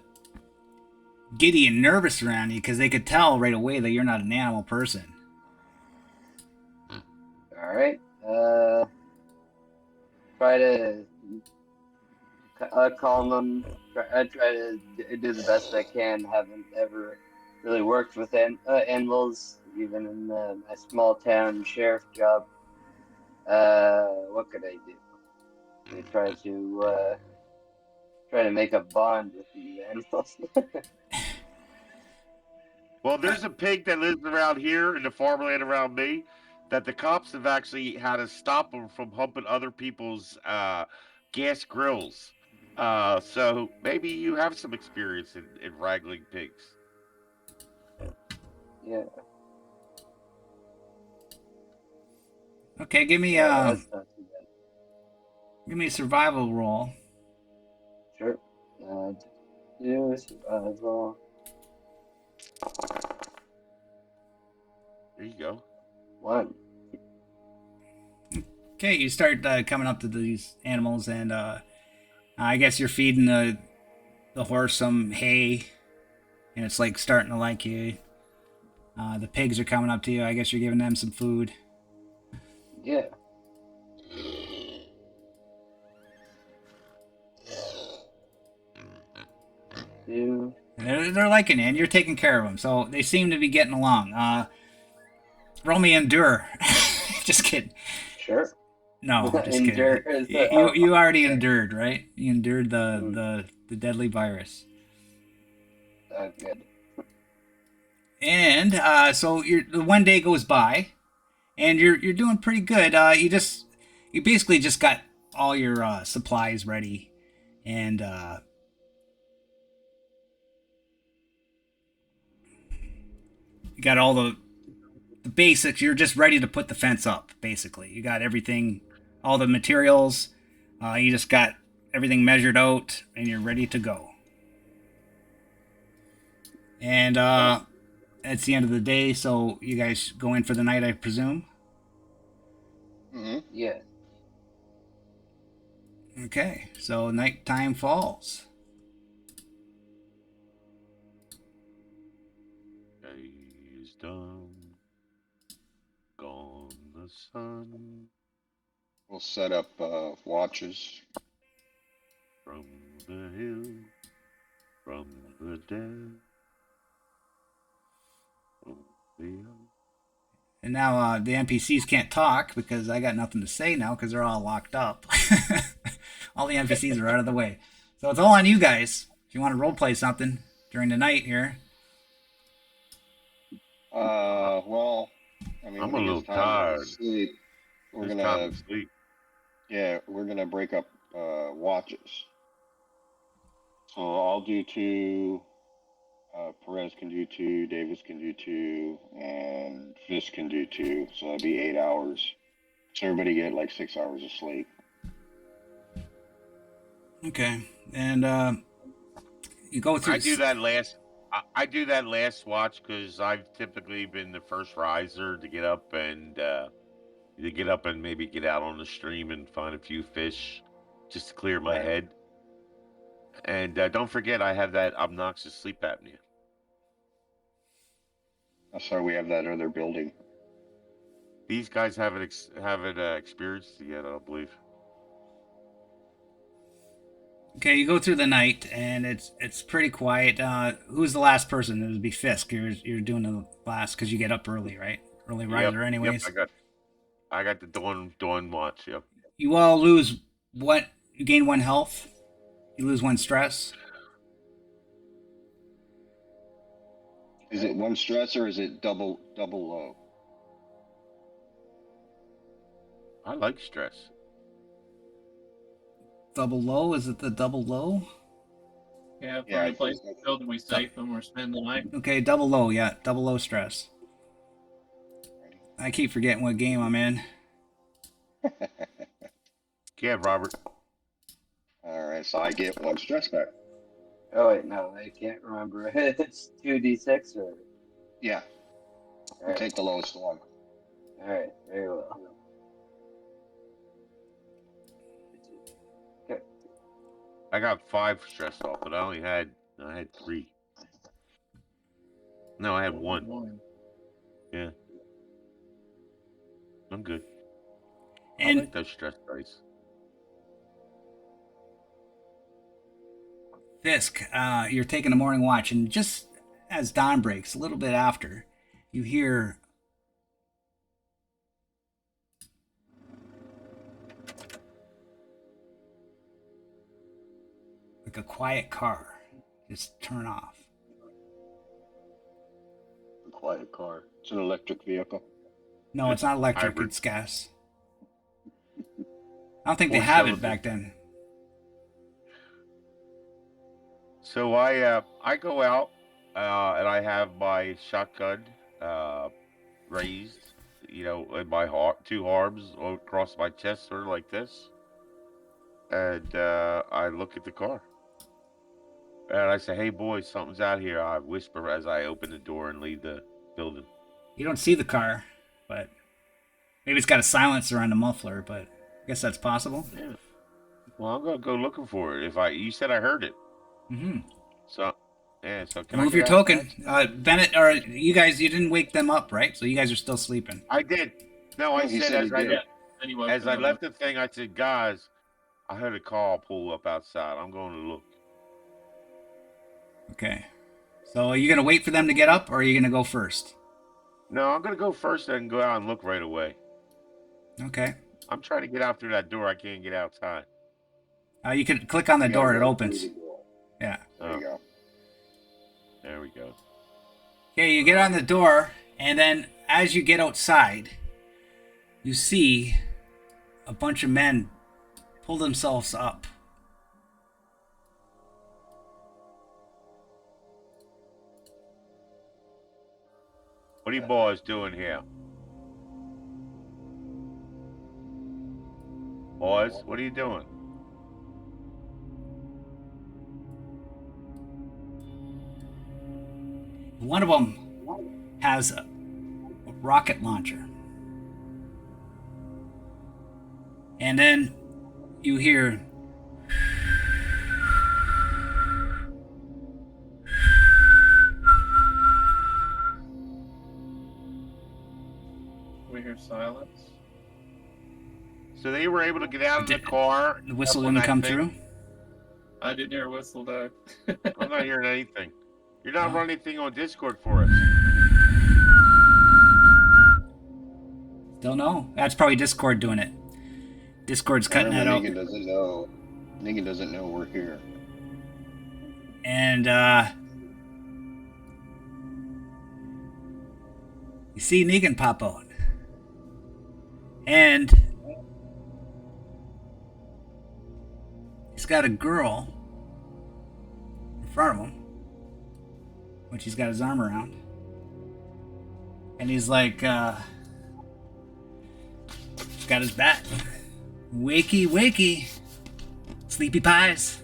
giddy and nervous around you because they could tell right away that you're not an animal person. All right. Try to calm them. I try to do the best I can. Haven't ever really worked with animals, even in my small town sheriff job. What could I do? I try to make a bond with these animals. Well, there's a pig that lives around here in the farmland around me that the cops have actually had to stop him from humping other people's gas grills. So maybe you have some experience in wrangling pigs. Yeah, Okay, give me that's not too bad. a survival roll. Sure. Do survival. There you go. 1. Okay, you start coming up to these animals, and I guess you're feeding the horse some hay, and it's like starting to like you. The pigs are coming up to you. I guess you're giving them some food. Yeah. Do. And they're liking it, and you're taking care of them, so they seem to be getting along. Roll me endure. Just kidding. Sure. No, I'm just Endure kidding. is You already okay. endured, right? You endured Mm. the deadly virus. Good. And so the one day goes by, and you're doing pretty good. You basically just got all your supplies ready, and you got all the basics. You're just ready to put the fence up. Basically, you got everything, all the materials. You just got everything measured out, and you're ready to go. And it's the end of the day, so you guys go in for the night, I presume. Mm-hmm. Yeah. Okay, so nighttime falls. Day is done. Gone the sun. We'll set up watches. From the hill. From the dead. From the And now the NPCs can't talk because I got nothing to say now because they're all locked up. All the NPCs are out of the way. So it's all on you guys. If you want to roleplay something during the night here. Well, I mean, I'm when a it little gets time to tired. sleep, we're It's gonna, time to sleep. yeah, we're gonna break up watches. So I'll do 2. Perez can do 2. Davis can do 2, and Fisk can do 2. So that'd be 8 hours. So everybody get like 6 hours of sleep. Okay. And you go through. I do that last. I do that last watch because I've typically been the first riser to get up and maybe get out on the stream and find a few fish, just to clear my Right. head. And don't forget, I have that obnoxious sleep apnea. That's why we have that other building. These guys haven't experienced it yet, I don't believe. Okay, you go through the night and it's pretty quiet. Who's the last person? It would be Fisk. You're doing the last because you get up early, right? Early riser, anyways. Yep. I got the dawn watch. Yep. You all lose what? You gain 1 health. You lose 1 stress. Is it 1 stress or is it double low? I like stress. Double low? Is it the double low? Yeah, Yeah, from I the place think we feel that we safe when we're spending the night. Okay, double low. Yeah, double low stress. I keep forgetting what game I'm in. Yeah, Robert. All right, so I get 1 stress back. Oh wait, no, I can't remember. It's 2d6 or. Yeah, All right. take the lowest one. All right. Very well. Okay. I got 5 stress off, but I had 3. No, I had 1. Yeah. I'm good. I And like those stress dice. Fisk, you're taking a morning watch, and just as dawn breaks, a little bit after, you hear like a quiet car just turn off. A quiet car. It's an electric vehicle. No, it's not electric. Hybrid. It's gas. I don't think they 4 have it cylinder. back then. So I go out and I have my shotgun raised, in my heart, 2 arms across my chest, sort of like this, and I look at the car. And I say, "Hey, boys, something's out here." I whisper as I open the door and leave the building. You don't see the car, but maybe it's got a silencer on the muffler, but I guess that's possible. Yeah. Well, I'm gonna go looking for it. You said I heard it. Mm-hmm. So, yeah. So can I Move get your outside? token. Bennett, or you guys, you didn't wake them up, right? So you guys are still sleeping. I did. No, I He said said he did. Yeah. Then he woke as I them left up. the thing, I said, "Guys, I heard a car pull up outside. I'm going to look." Okay. So are you gonna wait for them to get up, or are you gonna go first? No, I'm gonna go first and go out and look right away. Okay. I'm trying to get out through that door. I can't get outside. You can click on the You gotta door; it go through opens. the door. Yeah. There you go. There we go. Okay, you get on the door, and then as you get outside, you see a bunch of men pull themselves up. What are you boys doing here? Boys, what are you doing? One of them has a rocket launcher. And then you hear We hear silence. So they were able to get out of the car. the whistle up on didn't that come thing? through. I didn't hear a whistle though. I'm not hearing anything. You're not No. running anything on Discord for us. Don't know. That's probably Discord doing it. Discord's cutting that out. Negan doesn't know. Negan doesn't know we're here. And you see Negan pop out. And he's got a girl in front of him, which he's got his arm around. And he's like, he's got his bat. Wakey, wakey. Sleepy pies.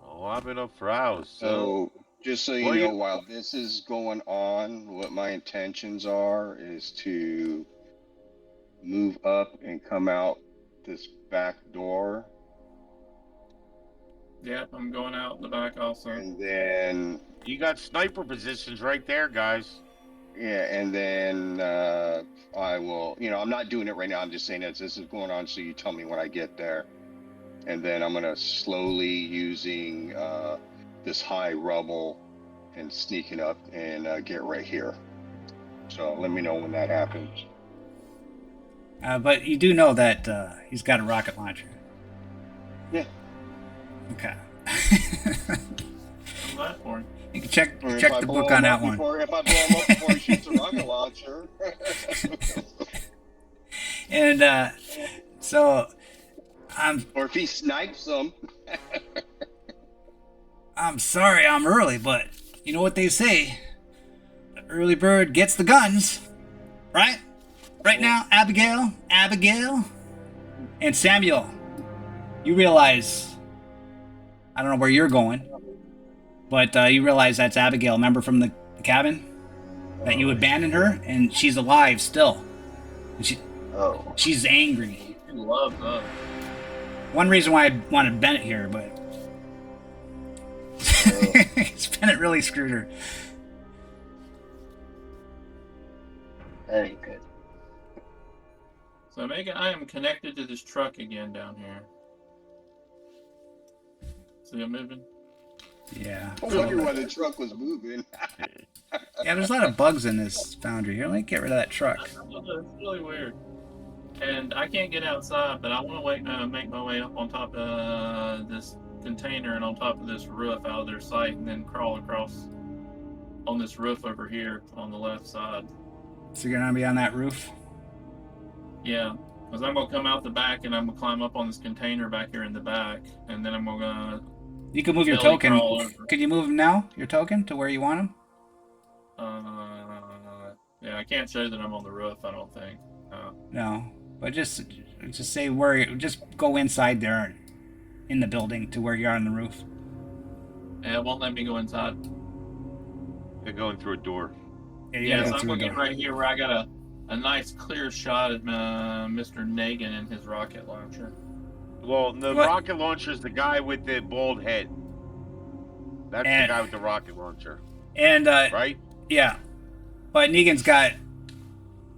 Oh, I've been up for hours. So, just so you Well, know, you- while this is going on, what my intentions are is to move up and come out this back door, Yep, I'm going out the back also. and then You got sniper positions right there, guys. yeah, and then I will. I'm not doing it right now. I'm just saying that this is going on, so you tell me when I get there, and then I'm gonna slowly using this high rubble and sneaking up and get right here. So let me know when that happens. But you do know that he's got a rocket launcher. Yeah. Okay. I'm glad for him. You can check Or if check I the blow book him on that up one. If I blow him up before he shoots a rocket launcher. And so Or if he snipes them. I'm sorry I'm early, but you know what they say. The early bird gets the guns. Right? Right now, Abigail, and Samuel, you realize, I don't know where you're going, but you realize that's Abigail, remember from the cabin? That you abandoned her, and she's alive still. And she's angry. He loves us. One reason why I wanted Bennett here, but Bennett really screwed her. That ain't good. So Megan, I am connected to this truck again down here. See it moving? Yeah. I wonder why the truck was moving. Yeah, there's a lot of bugs in this foundry here. Let me get rid of that truck. It's really weird. And I can't get outside, but I want to make my way up on top of this container and on top of this roof out of their sight, and then crawl across on this roof over here on the left side. So you're gonna be on that roof? Yeah, because I'm gonna come out the back and I'm gonna climb up on this container back here in the back, and then I'm gonna. You can move your Belly token. crawl over. Could you move him now? Your token to where you want him? Yeah, I can't show that I'm on the roof. I don't think. No, but just say where. Just go inside there, in the building to where you're on the roof. Yeah, it won't let me go inside. They're going through a door. Yeah, you Yeah, gotta so go I'm through a gonna get door. right here where I got a nice clear shot of Mr. Negan and his rocket launcher. Well, the What? rocket launcher is the guy with the bald head. That's the And guy with the rocket launcher, and right? yeah, but Negan's got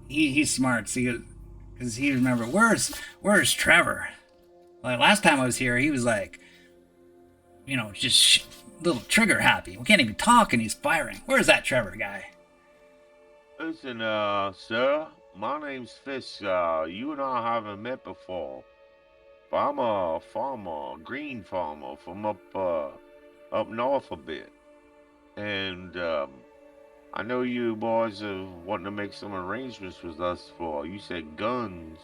he's smart. See, because he remember where's Trevor? Like last time I was here, he was like, just little trigger happy. We can't even talk, and he's firing. Where's that Trevor guy? Listen, sir, my name's Fisk. You and I haven't met before. But I'm a farmer, green farmer from up north a bit. And, I know you boys are wanting to make some arrangements with us for, you said guns.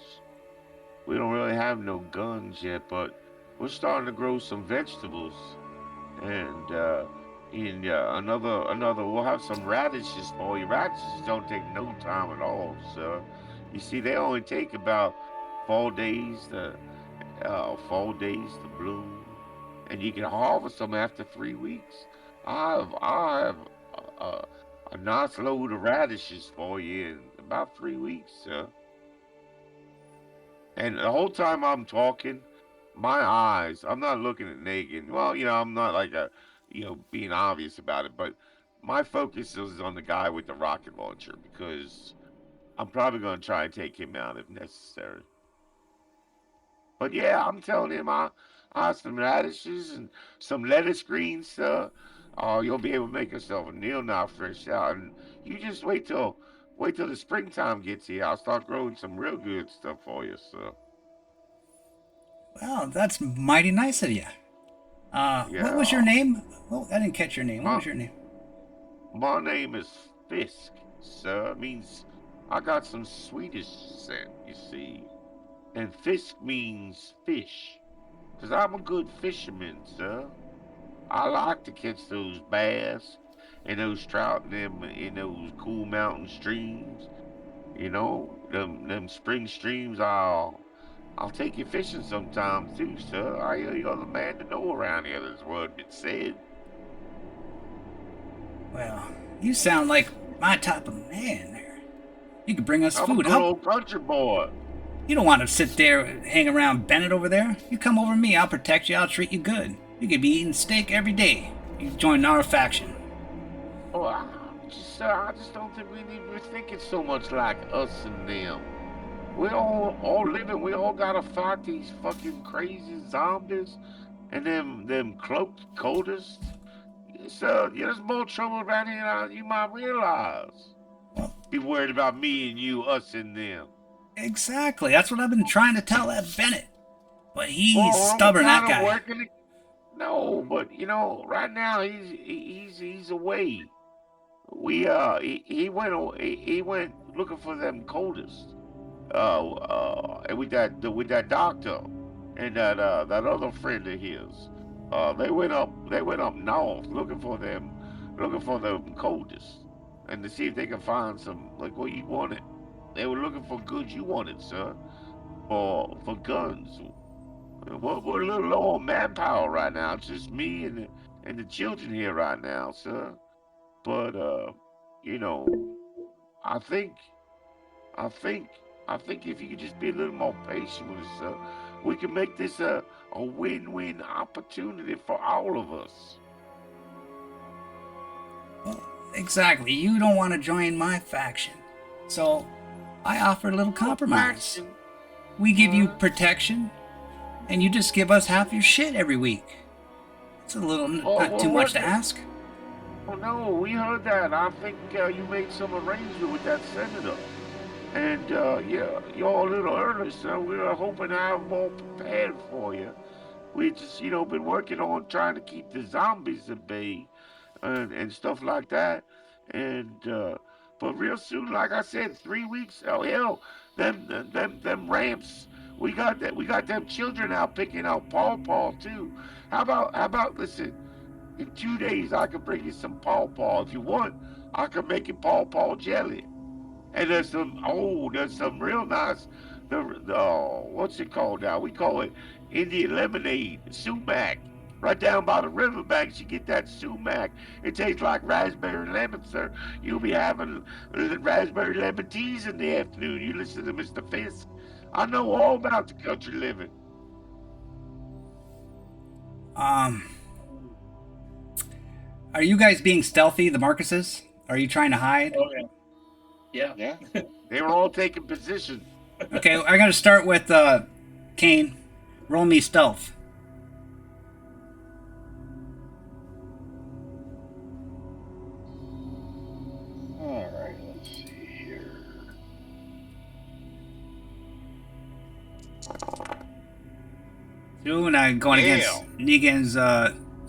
We don't really have no guns yet, but we're starting to grow some vegetables. And, we'll have some radishes for you. Radishes don't take no time at all, sir. You see, they only take about 4 days to 4 days to bloom, and you can harvest them after 3 weeks. I have a, a nice load of radishes for you in about 3 weeks, sir. And the whole time I'm talking, my eyes, I'm not looking at Negan. Well, I'm not like being obvious about it, but my focus is on the guy with the rocket launcher because I'm probably going to try and take him out if necessary. But yeah, I'm telling him I have some radishes and some lettuce greens, sir. Oh, you'll be able to make yourself a meal now fresh out. And you just wait till the springtime gets here. I'll start growing some real good stuff for you, sir. Well, that's mighty nice of you. What was your Yeah. name? Well, I didn't catch your name. What My was your name? my name is Fisk, sir. It means I got some Swedish descent, you see. And Fisk means fish. 'Cause I'm a good fisherman, sir. I like to catch those bass and those trout in those cool mountain streams. Them spring streams. I'll take you fishing sometime too, sir. You're the man to know around here. This word been said. Well, you sound like my type of man there. You could bring us I'm a food. good old country boy. You don't want to sit there, hang around Bennett over there. You come over to me, I'll protect you, I'll treat you good. You could be eating steak every day. You join our faction. Oh, I just don't think we're thinking so much like us and them. We all living. We all gotta fight these fucking crazy zombies and them cloaked coders. So there's more trouble around here than you might realize. Well, Be worried about me and you, us and them. exactly. That's what I've been trying to tell that Bennett. But he's Well, we're stubborn, that kind of guy. working. No, but right now he's away. He went looking for them coldest. And with that doctor and that other friend of his. They went up north looking for them coldest, and to see if they can find some like what you wanted. They were looking for goods you wanted, sir, for guns. We're a little low on manpower right now. It's just me and the children here right now, sir. But you know, I think I think I think if you could just be a little more patient with us, sir, we can make this a win-win opportunity for all of us. Well, exactly. You don't want to join my faction. So I offer a little What compromise. faction? We give you Huh? protection, and you just give us half your shit every week. It's a little, Oh, not too well, much what? to ask. Oh no, we heard that. I think you made some arrangement with that senator. And yeah, you're a little early, sir. We were hoping to have more prepared for you. We just, been working on trying to keep the zombies at bay and stuff like that. And but real soon, like I said, 3 weeks. Oh hell, them ramps. We got them children out picking out pawpaw too. How about listen? In 2 days, I can bring you some pawpaw. If you want, I can make you pawpaw jelly. And there's some real nice. What's it called now? We call it Indian lemonade, sumac. Right down by the riverbanks, you get that sumac. It tastes like raspberry lemon, sir. You'll be having raspberry lemon teas in the afternoon. You listen to Mr. Fisk. I know all about the country living. Are you guys being stealthy, the Marcuses? Are you trying to hide? Oh yeah. Yeah. They were all taking position. Okay, I'm gonna start with Kane. Roll me stealth. All right, let's see here. Two, and I'm going against Negan's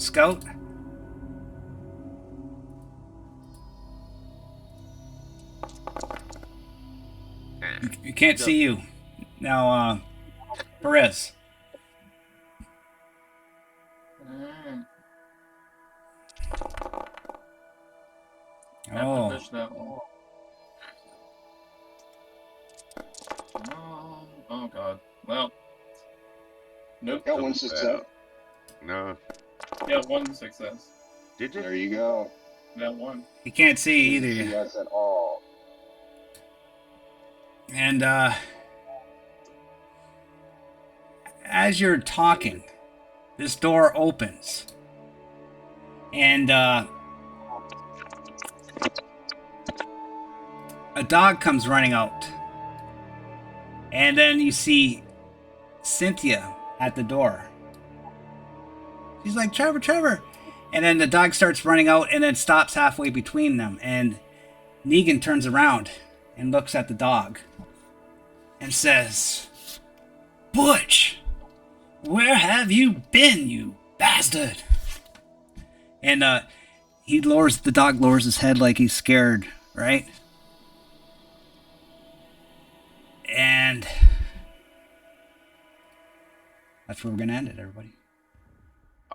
scout. You can't see you. Now, Perez. Oh. Push that one. Oh God. Well. Nope. Got one success. No. Yeah, one success. Did you? There you go. That one. You can't see either. Yes, at all. And as you're talking, this door opens. And a dog comes running out. And then you see Cynthia at the door. She's like, Trevor, Trevor. And then the dog starts running out and then stops halfway between them. And Negan turns around and looks at the dog and says, Butch, where have you been, you bastard? And the dog lowers his head like he's scared, right? And that's where we're gonna end it, everybody.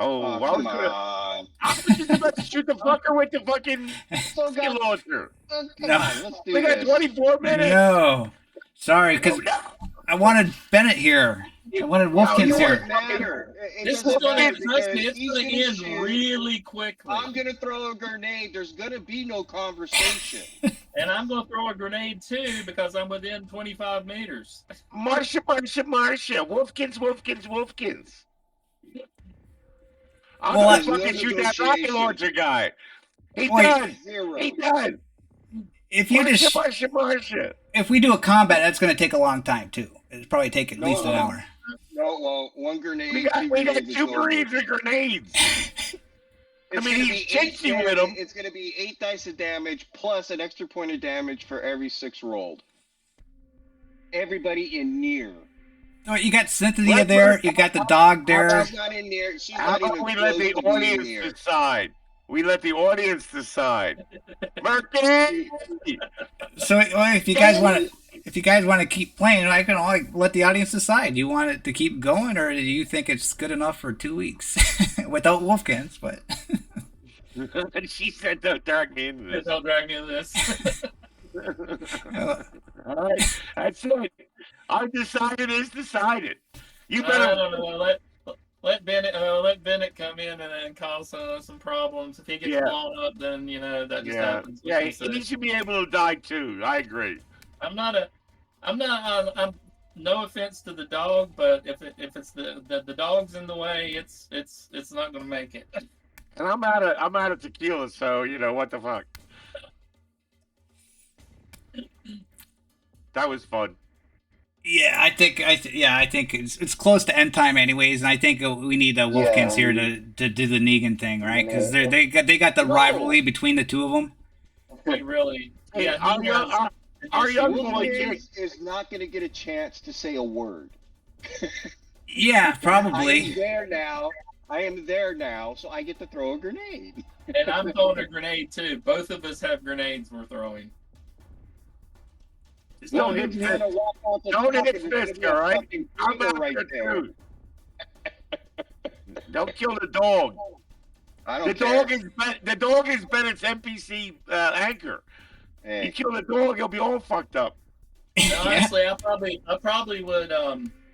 Oh, Come on. I was just about to shoot the fucker with the fucking So skill got, launcher. come No. on, let's do We got this. 24 minutes. No, sorry, because Oh, no. I wanted Bennett here. I wanted Wolfkins It here. doesn't matter. It This is doesn't gonna matter trust me. because It's he's gonna gonna end shoot. really quickly. I'm gonna throw a grenade. There's gonna be no conversation. And I'm gonna throw a grenade too because I'm within 25 meters. Marsha. Wolfkins. I'm Well, gonna I- fucking shoot that rocket negotiation. launcher guy. He Wait. done. Zero. He done. If you just Marsha. if we do a combat, that's gonna take a long time too. It'll probably take at least an No. hour. No, well, one grenade. We got two grenades is two over. Marines and grenades. It's I mean, gonna he's be chasing eight- with 'em. It's going to be 8 dice of damage plus an extra point of damage for every 6 rolled. Everybody in near. Oh, you got Cynthia there. You got the dog there. She's not in near. She's How not even about we let close the to being audience near. decide? We let the audience decide. Mercury. So if you guys want to keep playing, I can only let the audience decide. Do you want it to keep going, or do you think it's good enough for 2 weeks without Wolfkins? But She said, "Don't drag me into this." Don't drag me into this. All right, that's it. Our decided is decided. You better. Let Bennett come in and then cause some problems. If he gets Yeah. blown up, then that just happens. Yeah. He should be able to die too. I agree. I'm no offense to the dog, but if it's the dog's in the way, it's not gonna make it. And I'm out of tequila, so what the fuck. That was fun. yeah, I think it's close to end time anyways, and I think we need Wolfkins here to do the Negan thing, right? Because they got the rivalry between the two of them. He really, Hey, yeah. our young boy Wolfkins is not going to get a chance to say a word. Yeah, I probably. am there now, so I get to throw a grenade. And I'm throwing a grenade too. Both of us have grenades we're throwing. Just don't hit Wolfkins gonna walk out the Don't top hit and there's Fisk, gonna be a all right? fucking I'm trigger out right there there. too. Don't kill the dog. I The don't care. dog is Bennett's NPC anchor. You Hey, kill the dog, he'll be all fucked up. No, honestly, I probably would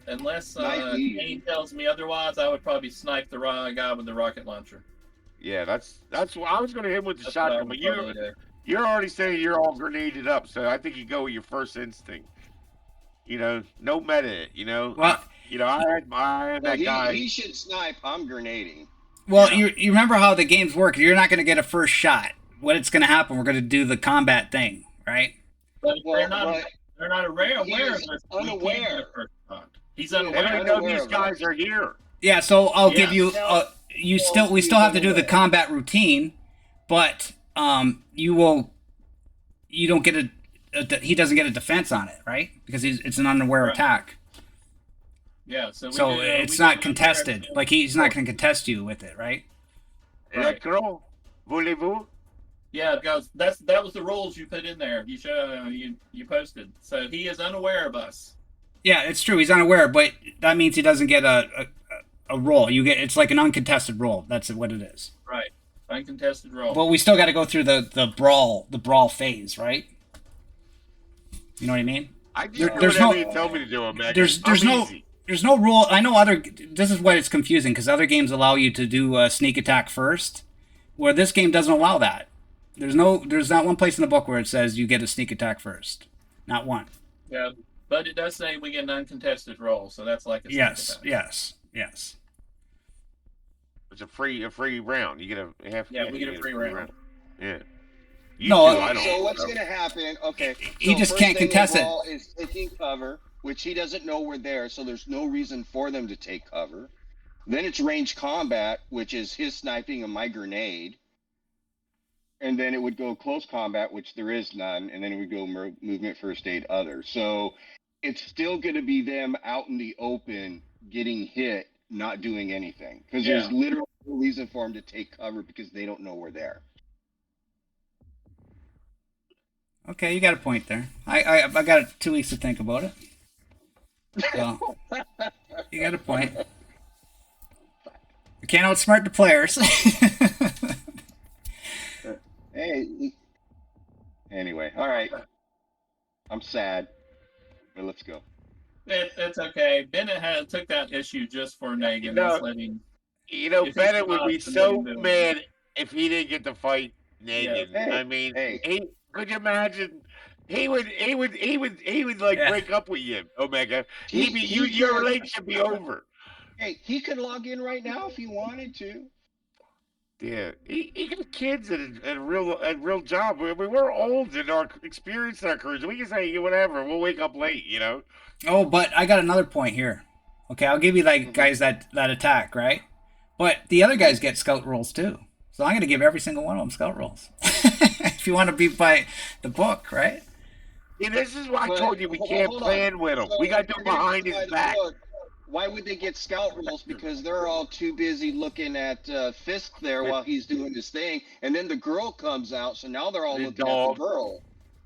unless Snipe Kane tells me otherwise, I would probably snipe the guy with the rocket launcher. Yeah, that's what I was going to hit him with the That's what I shotgun, would but probably do. you're already saying you're all grenaded up, so I think you go with your first instinct. No meta. Well, I had No, that guy. he should snipe. I'm grenading. well, Yeah. you remember how the games work. You're not going to get a first shot. What it's going to happen, we're going to do the combat thing, right? But if Well, they're not aware he of is this. unaware. We can't get a first shot. He's He is They unaware. don't know unaware these of guys that. are here. Yeah, so I'll give you. Yeah. We still have to do the combat routine, but you don't get he doesn't get a defense on it, right? Because it's an unaware Right. attack. Yeah, so It's not contested. Like he's not going to contest you with it, right? Right. Electro, voulez-vous? Yeah, because that was the rules you put in there. You posted. So he is unaware of us. Yeah, it's true. He's unaware, but that means he doesn't get a roll. It's like an uncontested roll. That's what it is. Right. Uncontested roll. But we still got to go through the brawl phase, right? You know what I mean? I just do there's whatever no- you tell me to do, Omega. There's I'm no easy. there's no rule. I know this is why it's confusing because other games allow you to do a sneak attack first, where this game doesn't allow that. There's not one place in the book where it says you get a sneak attack first. Not one. Yeah, but it does say we get an uncontested roll, so that's like a sneak Yes, attack. yes. It's a free round. You get a half. Yeah, we get a free round. Yeah. You No, two, I don't. So what's going to happen? Okay. He so just first can't thing contest it. involved is taking cover, which he doesn't know we're there, so there's no reason for them to take cover. Then it's range combat, which is his sniping and my grenade. And then it would go close combat, which there is none, and then it would go movement, first aid, other. So it's still going to be them out in the open getting hit, not doing anything. Because there's literally no reason for them to take cover because they don't know we're there. Okay, you got a point there. I got 2 weeks to think about it. So, you got a point. You can't outsmart the players. Hey. Anyway, all right. I'm sad, but let's go. It's okay. Bennett took that issue just for Negan. No. Just letting. If Bennett he's would be not, so then mad if he didn't get to fight Negan. Yeah. Hey, I mean, hey. could you imagine? He would like break up with you, Omega. Your relationship be over. Hey, he could log in right now if he wanted to. Yeah, he got kids and a real job. We're old in our experience in our careers. We can say whatever. We'll wake up late, Oh, but I got another point here. Okay, I'll give you guys that attack, right? But the other guys get scout rolls too. So I'm going to give every single one of them scout rolls. If you want to be by the book, right? Yeah, this is why I But told you we hold can't on. plan with him. So We got to do if it you're gonna behind go by his the back. book, why would they get scout rolls? Because they're all too busy looking at Fisk there while he's doing his thing, and then the girl comes out, so now they're all The looking dog. at the girl.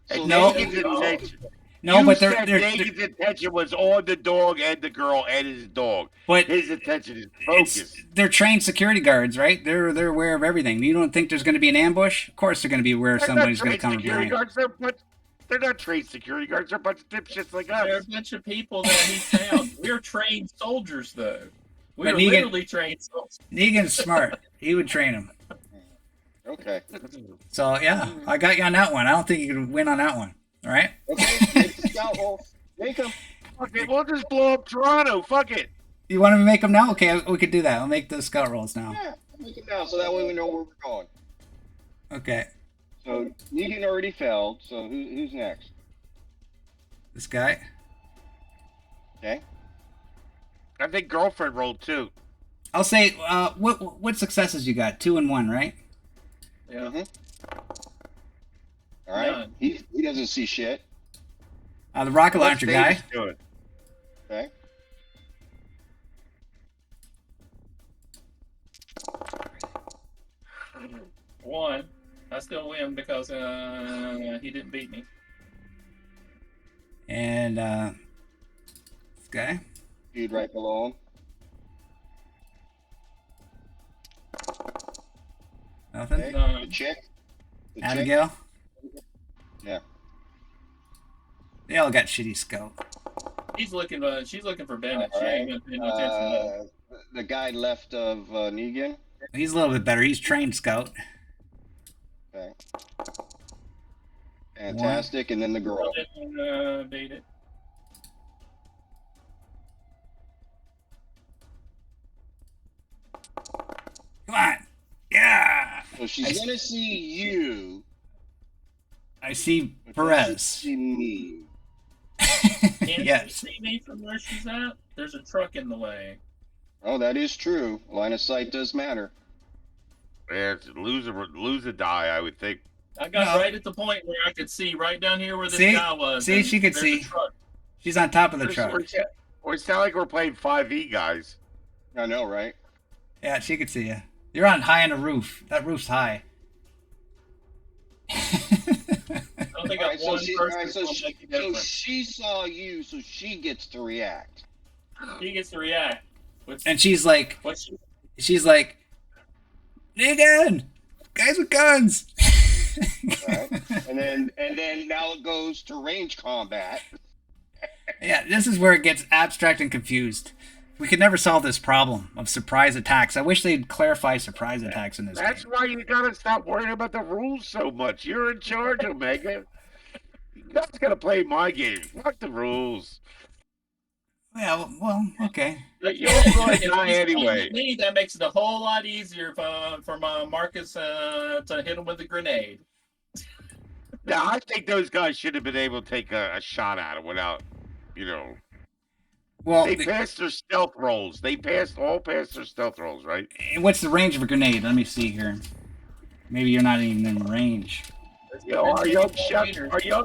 So And No. Negan's intention. No, you but said they're Negan's intention was on the dog and the girl and his dog. but His attention is focused. they're trained security guards, right? They're aware of everything. You don't think there's going to be an ambush? Of course, they're going to be aware They're somebody's not going to trained come security behind. guards. They're not trained security guards. They're a bunch of dipshits like There are a us. bunch of people that he found. We're trained soldiers, though. We're But Negan- literally trained soldiers. Negan's smart. He would train him. Okay. So yeah, I got you on that one. I don't think you can win on that one. All right. Okay. Make the scout roll. Make them. Fuck it, we'll just blow up Toronto. Fuck it. You want to make them now? Okay, we could do that. I'll make the scout rolls now. Yeah. Make them now, so that way we know where we're going. Okay, So Negan already failed. So who's next? this guy. Okay. I think girlfriend rolled too. I'll say, what successes you got? 2 and 1, right? Yeah. Mm-hmm. All right. None. He doesn't see shit. The rocket launcher What's guy. Davis doing? Okay. One. I still win because he didn't beat me. And this guy. Dude right below him. Nothing. Okay. None. The chick. The chick. Abigail. Yeah. They all got shitty scout. She's looking for Bennett. All She right. ain't even paying attention to The guy left of Negan. He's a little bit better. He's trained scout. Okay. Fantastic, and then the girl. Beat it. Come on. Yeah. So she's gonna see you. I see but Perez. doesn't see me. Can't Yes. you see me from where she's at? There's a truck in the way. Oh, that is true. Line of sight does matter. Yeah, it's lose or die, I would think. I got No. right at the point where I could see right down here where this See? guy was. See, and she could there's a see. truck. She's on top of the truck. Or it sounds like we're playing 5e, guys. I know, right? Yeah, she could see you. You're on high on the roof. That roof's high. I don't think All right, so one she, person all right, so will she, make a so difference. she saw you, so she gets to react. He gets to react. And she's like, What's Negan, guys with guns. Right? and then now it goes to range combat. Yeah, this is where it gets abstract and confused. We could never solve this problem of surprise attacks. I wish they'd clarify surprise attacks in this That's game. why you gotta stop worrying about the rules so much. You're in charge, Omega. You guys gotta play my game. Fuck the rules. Yeah, well, okay. You're going to die anyway. Me, that makes it a whole lot easier for Marcus to hit him with a grenade. Now, I think those guys should have been able to take a shot at him without, Well, They passed their stealth rolls. They all passed their stealth rolls, right? what's the range of a grenade? Let me see here. Maybe you're not even in range. Our young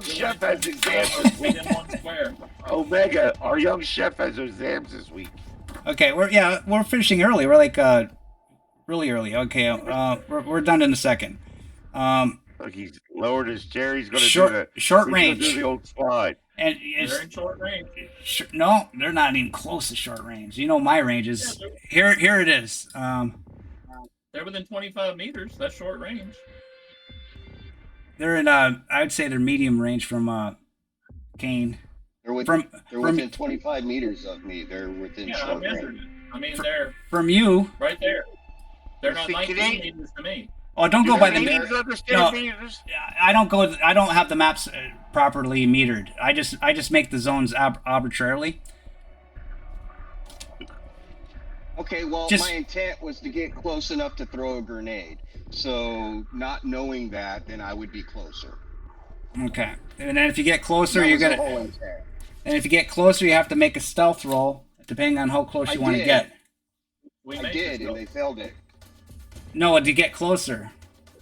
chef has exams this week. Within 1 square. Omega, our young chef has exams this week. Okay, we're finishing early. We're like really early. Okay, we're done in a second. Look, he's lowered his chair. He's going to Short he's gonna range. do the old slide. And They're in short range. no, they're not even close to short range. You know my range is here it is. They're within 25 meters. That's short range. They're in I would say they're medium range from Kane. They're within 25 meters of me. They're within Yeah, I short measured range. it. I mean, they're From you. right there. They're not See, 19 Canadian- meters to me. Oh, don't go by the Canadians meter. understand No. meters. I don't have the maps properly metered. I just make the zones arbitrarily. Okay, well, Just- my intent was to get close enough to throw a grenade. So, not knowing that, then I would be closer. Okay, and then if you get closer, That you was the got whole to. intent. And if you get closer, you have to make a stealth roll, depending on how close I you want to did. get. We I made did, this and they failed it. No, to get closer,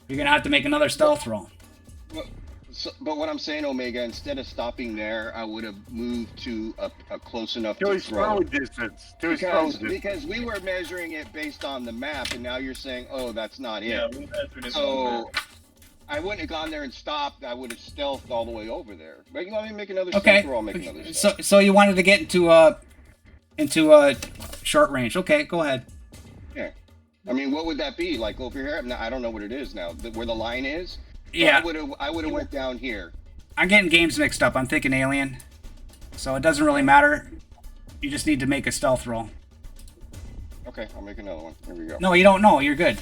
you're gonna have to make another stealth roll. But what I'm saying, Omega, instead of stopping there, I would have moved to a close enough To to his throw. throwing distance. To his throwing distance. Because we were measuring it based on the map, and now you're saying, oh, that's not Yeah, it. we measured it. So, I wouldn't have gone there and stopped. I would have stealthed all the way over there. But you want me to make another Okay. stealth roll? I'll make another stealth. So you wanted to get into short range. Okay, go ahead. Yeah. I mean, what would that be? Like over here? I don't know what it is now. Where the line is? So Yeah. I would have went down here. I'm getting games mixed up. I'm thinking Alien, so it doesn't really matter. You just need to make a stealth roll. Okay, I'll make another one. Here we go. No, you don't know. You're good.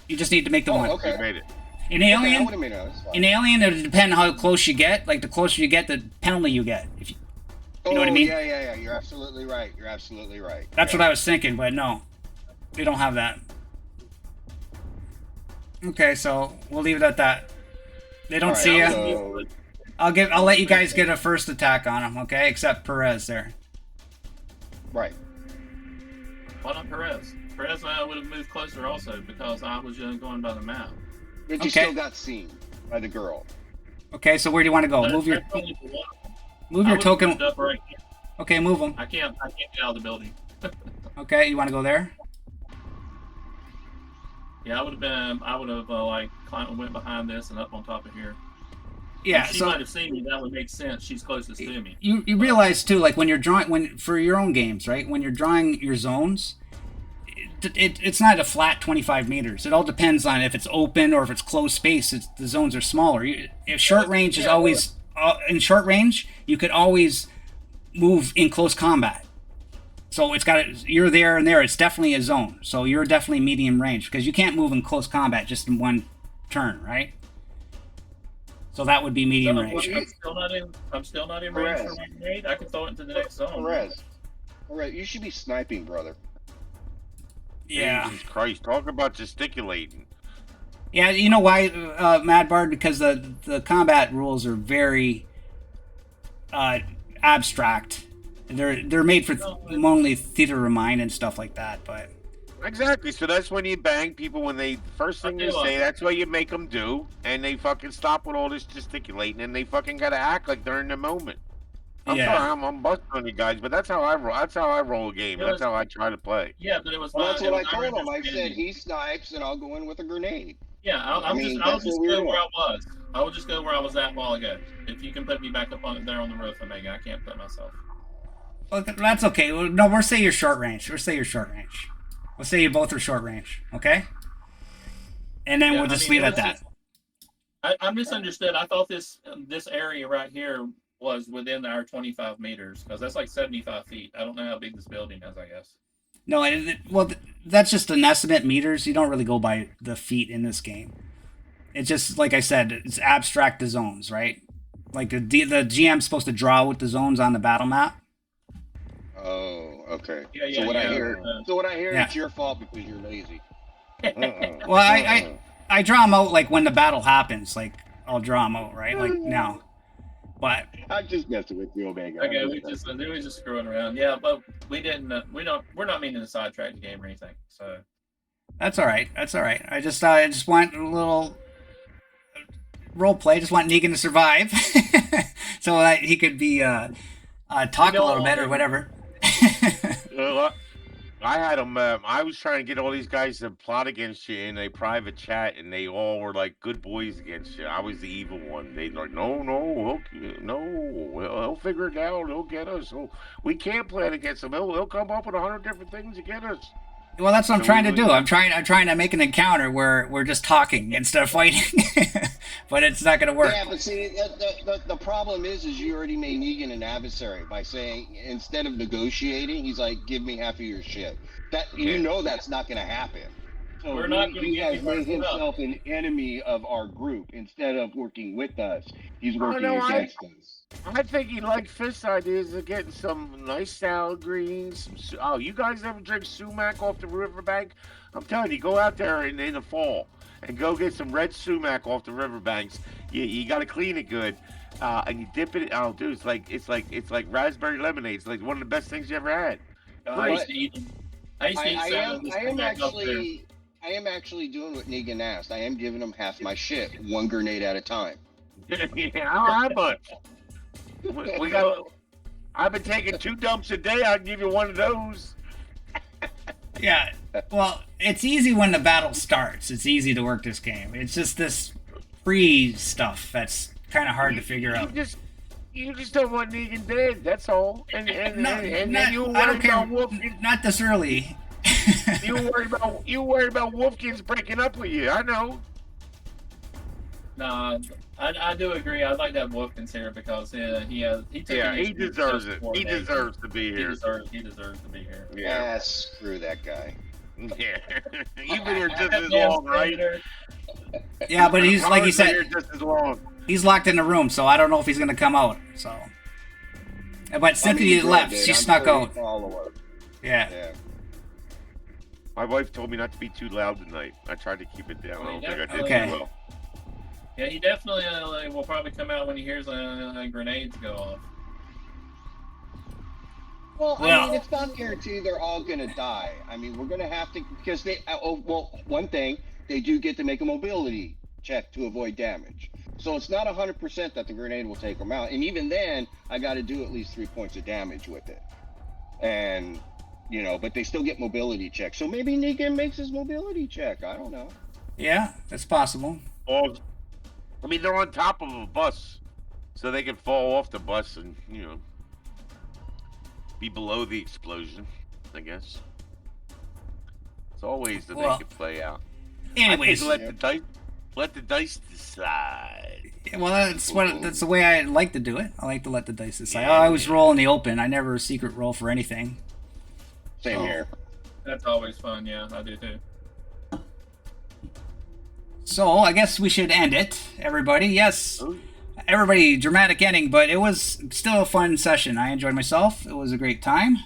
You just need to make the one. okay. We made it. In Okay, I Alien, would have made another. in Alien, it would depend how close you get. Like the closer you get, the penalty you get. If you know what I mean? Yeah. You're absolutely right. That's what I was thinking, but no, they don't have that. Okay, so we'll leave it at that. They don't All right, see you. so- I'll let you guys get a first attack on them, okay? Except Perez there. Right. Why not Perez? Perez and I would have moved closer also because I was just going by the map. But you Okay. still got seen by the girl. Okay, so where do you want to go? Move your That's only for one. I your would've token. moved up right here. Okay, move them. I can't get out of the building. Okay, you want to go there? Yeah, I would have went behind this and up on top of here. Yeah. If she So might have seen me. That would make sense. She's closest to me. you realize too, like when you're drawing for your own games, right? When you're drawing your zones, it's not a flat 25 meters. It all depends on if it's open or if it's closed space. The zones are smaller. If short range is always in short range, you could always move in close combat. So you're there and there. It's definitely a zone. So you're definitely medium range because you can't move in close combat just in one turn, right? So that would be medium range. I'm still not in range for my grenade. I can throw it into the next zone. Perez, you should be sniping, brother. Yeah. Jesus Christ, talk about gesticulating. Yeah, you know why, Mad Bard? Because the combat rules are very abstract. They're made for only theater of mind and stuff like that. But Exactly. So that's when you bang people when they first thing you say. That's what you make them do, and they fucking stop with all this gesticulating, and they fucking gotta act like they're in the moment. I'm sorry, I'm busting on you guys, but that's how I roll. That's how I roll a game. That's how I try to play. Yeah, but it was. Well, that's what I told him. I said he snipes, and I'll go in with a grenade. Yeah, I'll just go where I was. I will just go where I was at a while ago. If you can put me back up on there on the roof, Omega, I can't put myself. Well, that's okay. No, we'll say you're short range. We'll say you both are short range, okay? And then we'll just leave it at that. I misunderstood. I thought this area right here was within our 25 meters because that's like 75 feet. I don't know how big this building is. I guess. No, well, that's just an estimate meters. You don't really go by the feet in this game. It's just like I said. It's abstract the zones, right? Like the GM's supposed to draw with the zones on the battle map. Oh, okay. So what I hear, it's your fault because you're lazy. Well, I draw them out like when the battle happens. Like I'll draw them out, right? Like now. But I'm just messing with you, Omega. Okay, we just screwing around. Yeah, but we didn't. We're not meaning to sidetrack the game or anything. So that's all right. I just want a little role play. Just want Negan to survive, so that he could be talk a little bit or whatever. I had them. I was trying to get all these guys to plot against you in a private chat, and they all were like good boys against you. I was the evil one. They like, no, he'll figure it out. He'll get us. We can't plan against him. He'll come up with 100 different things to get us. Well, that's what I'm trying to do. I'm trying to make an encounter where we're just talking instead of fighting. But it's not going to work. Yeah, but see, the problem is you already made Negan an adversary by saying instead of negotiating, he's like, give me half of your shit. You know that's not going to happen. So we're not going to he has made himself an enemy of our group instead of working with us. He's working against us. I think he liked Fist's ideas of getting some nice salad greens. You guys ever drink sumac off the riverbank? I'm telling you, go out there in the fall and go get some red sumac off the riverbanks. You got to clean it good, and you dip it. Oh, dude, it's like raspberry lemonade. It's like one of the best things you ever had. I used to eat I am actually doing what Negan asked. I am giving him half my shit, one grenade at a time. Yeah, how much? We got. I've been taking 2 dumps a day. I'll give you one of those. Yeah. Well, it's easy when the battle starts. It's easy to work this game. It's just this free stuff that's kind of hard to figure out. You just don't want Negan dead. That's all. And then you I don't care. Not this early. You worried about Wolfkins breaking up with you. I know. Nah, I do agree. I'd like to have Wolfkins here because he deserves it. He deserves to be here. He deserves to be here. Yeah, screw that guy. Yeah, you've been here just as long, right? Yeah, but he's like he said, just as long. He's locked in the room, so I don't know if he's gonna come out. So, but Cynthia left. She snuck out. Yeah. My wife told me not to be too loud tonight. I tried to keep it down. I don't think I did too well. Yeah, he definitely will probably come out when he hears grenades go off. Well, I mean, it's not guaranteed they're all going to die. I mean, we're going to have to, because one thing, they do get to make a mobility check to avoid damage. So it's not 100% that the grenade will take them out. And even then, I got to do at least 3 points of damage with it. And, but they still get mobility checks. So maybe Negan makes his mobility check. I don't know. Yeah, that's possible. Or, I mean, they're on top of a bus, so they can fall off the bus and, be below the explosion, I guess. It's always that they can play out. Anyways, Let the dice decide. Yeah, well, that's the way I like to do it. I like to let the dice decide. Yeah, I always yeah. roll in the open. I never secret roll for anything. Same Oh. here. That's always fun. Yeah, I do too. So I guess we should end it, everybody. Yes, Ooh. everybody, dramatic ending, but it was still a fun session. I enjoyed myself. It was a great time.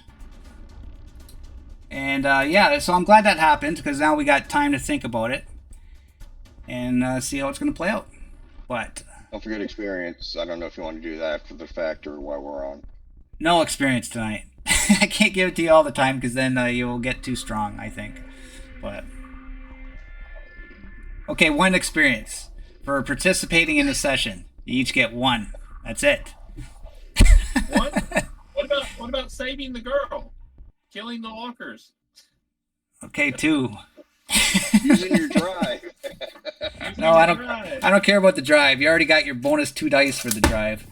And yeah, so I'm glad that happened because now we got time to think about it and see how it's going to play out. But Don't forget experience. I don't know if you want to do that after the fact or while we're on. no experience tonight. I can't give it to you all the time because then you'll get too strong, I think. But okay, one experience for participating in the session. You each get one. That's it. What? What about saving the girl? Killing the walkers? Okay, two. Using your drive. No, I don't. Right. I don't care about the drive. You already got your bonus 2 dice for the drive,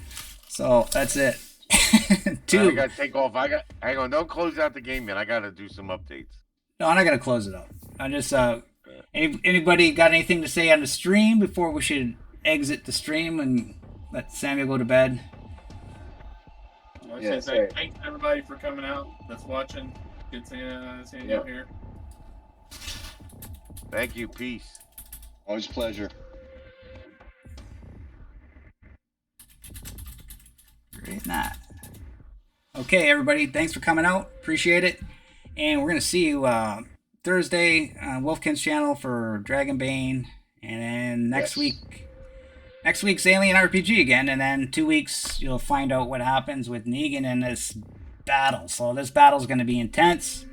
so that's it. I 2. gotta take off. Hang on. Don't close out the game yet. I gotta do some updates. No, I'm not gonna close it up. I just anybody got anything to say on the stream before we should exit the stream and let Samuel go to bed? I Yeah, should say sorry. thanks everybody for coming out that's watching. Good seeing you here. Thank you. Peace. Always a pleasure. Great night. Okay, everybody, thanks for coming out. Appreciate it. And we're gonna see you Thursday on Wolfkin's channel for Dragonbane, and then next Yes. week's Alien RPG again, and then 2 weeks you'll find out what happens with Negan in this battle. So this battle's gonna be intense.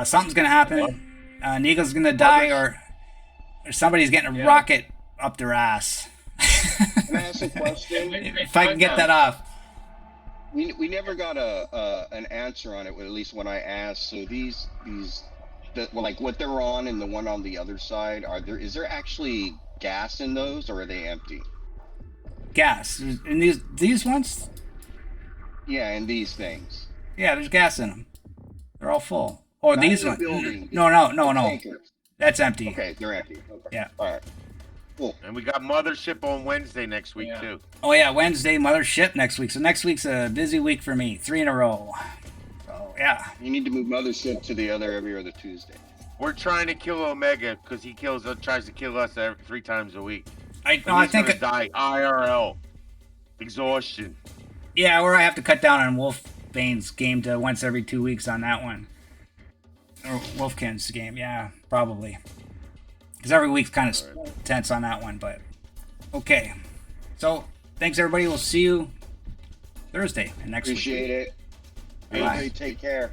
Something's gonna happen. Negan's gonna die, or somebody's getting a rocket up their ass. Can I ask a question? If I can get that off. We never got an answer on it. At least when I asked. So like what they're on and the one on the other side, is there actually gas in those, or are they empty? Gas. In these ones? Yeah, in these things. Yeah, there's gas in them. They're all full. Or Not these in the ones? building. No. The tankers. That's empty. Okay, they're empty. Okay. Yeah. All right. Cool. And we got Mothership on Wednesday next week Yeah. too. Oh yeah, Wednesday, Mothership next week. So next week's a busy week for me. 3 in a row. So yeah. You need to move Mothership to the every other Tuesday. We're trying to kill Omega because he tries to kill us 3 times a week. I He's think gonna die IRL. Exhaustion. yeah, or I have to cut down on Wolfbane's game to once every 2 weeks on that one. Or Wolfkin's game, yeah, probably. Because every week's kind of tense on that one, but okay. So thanks everybody. We'll see you Thursday and next week. Appreciate it. Bye. Everybody take care.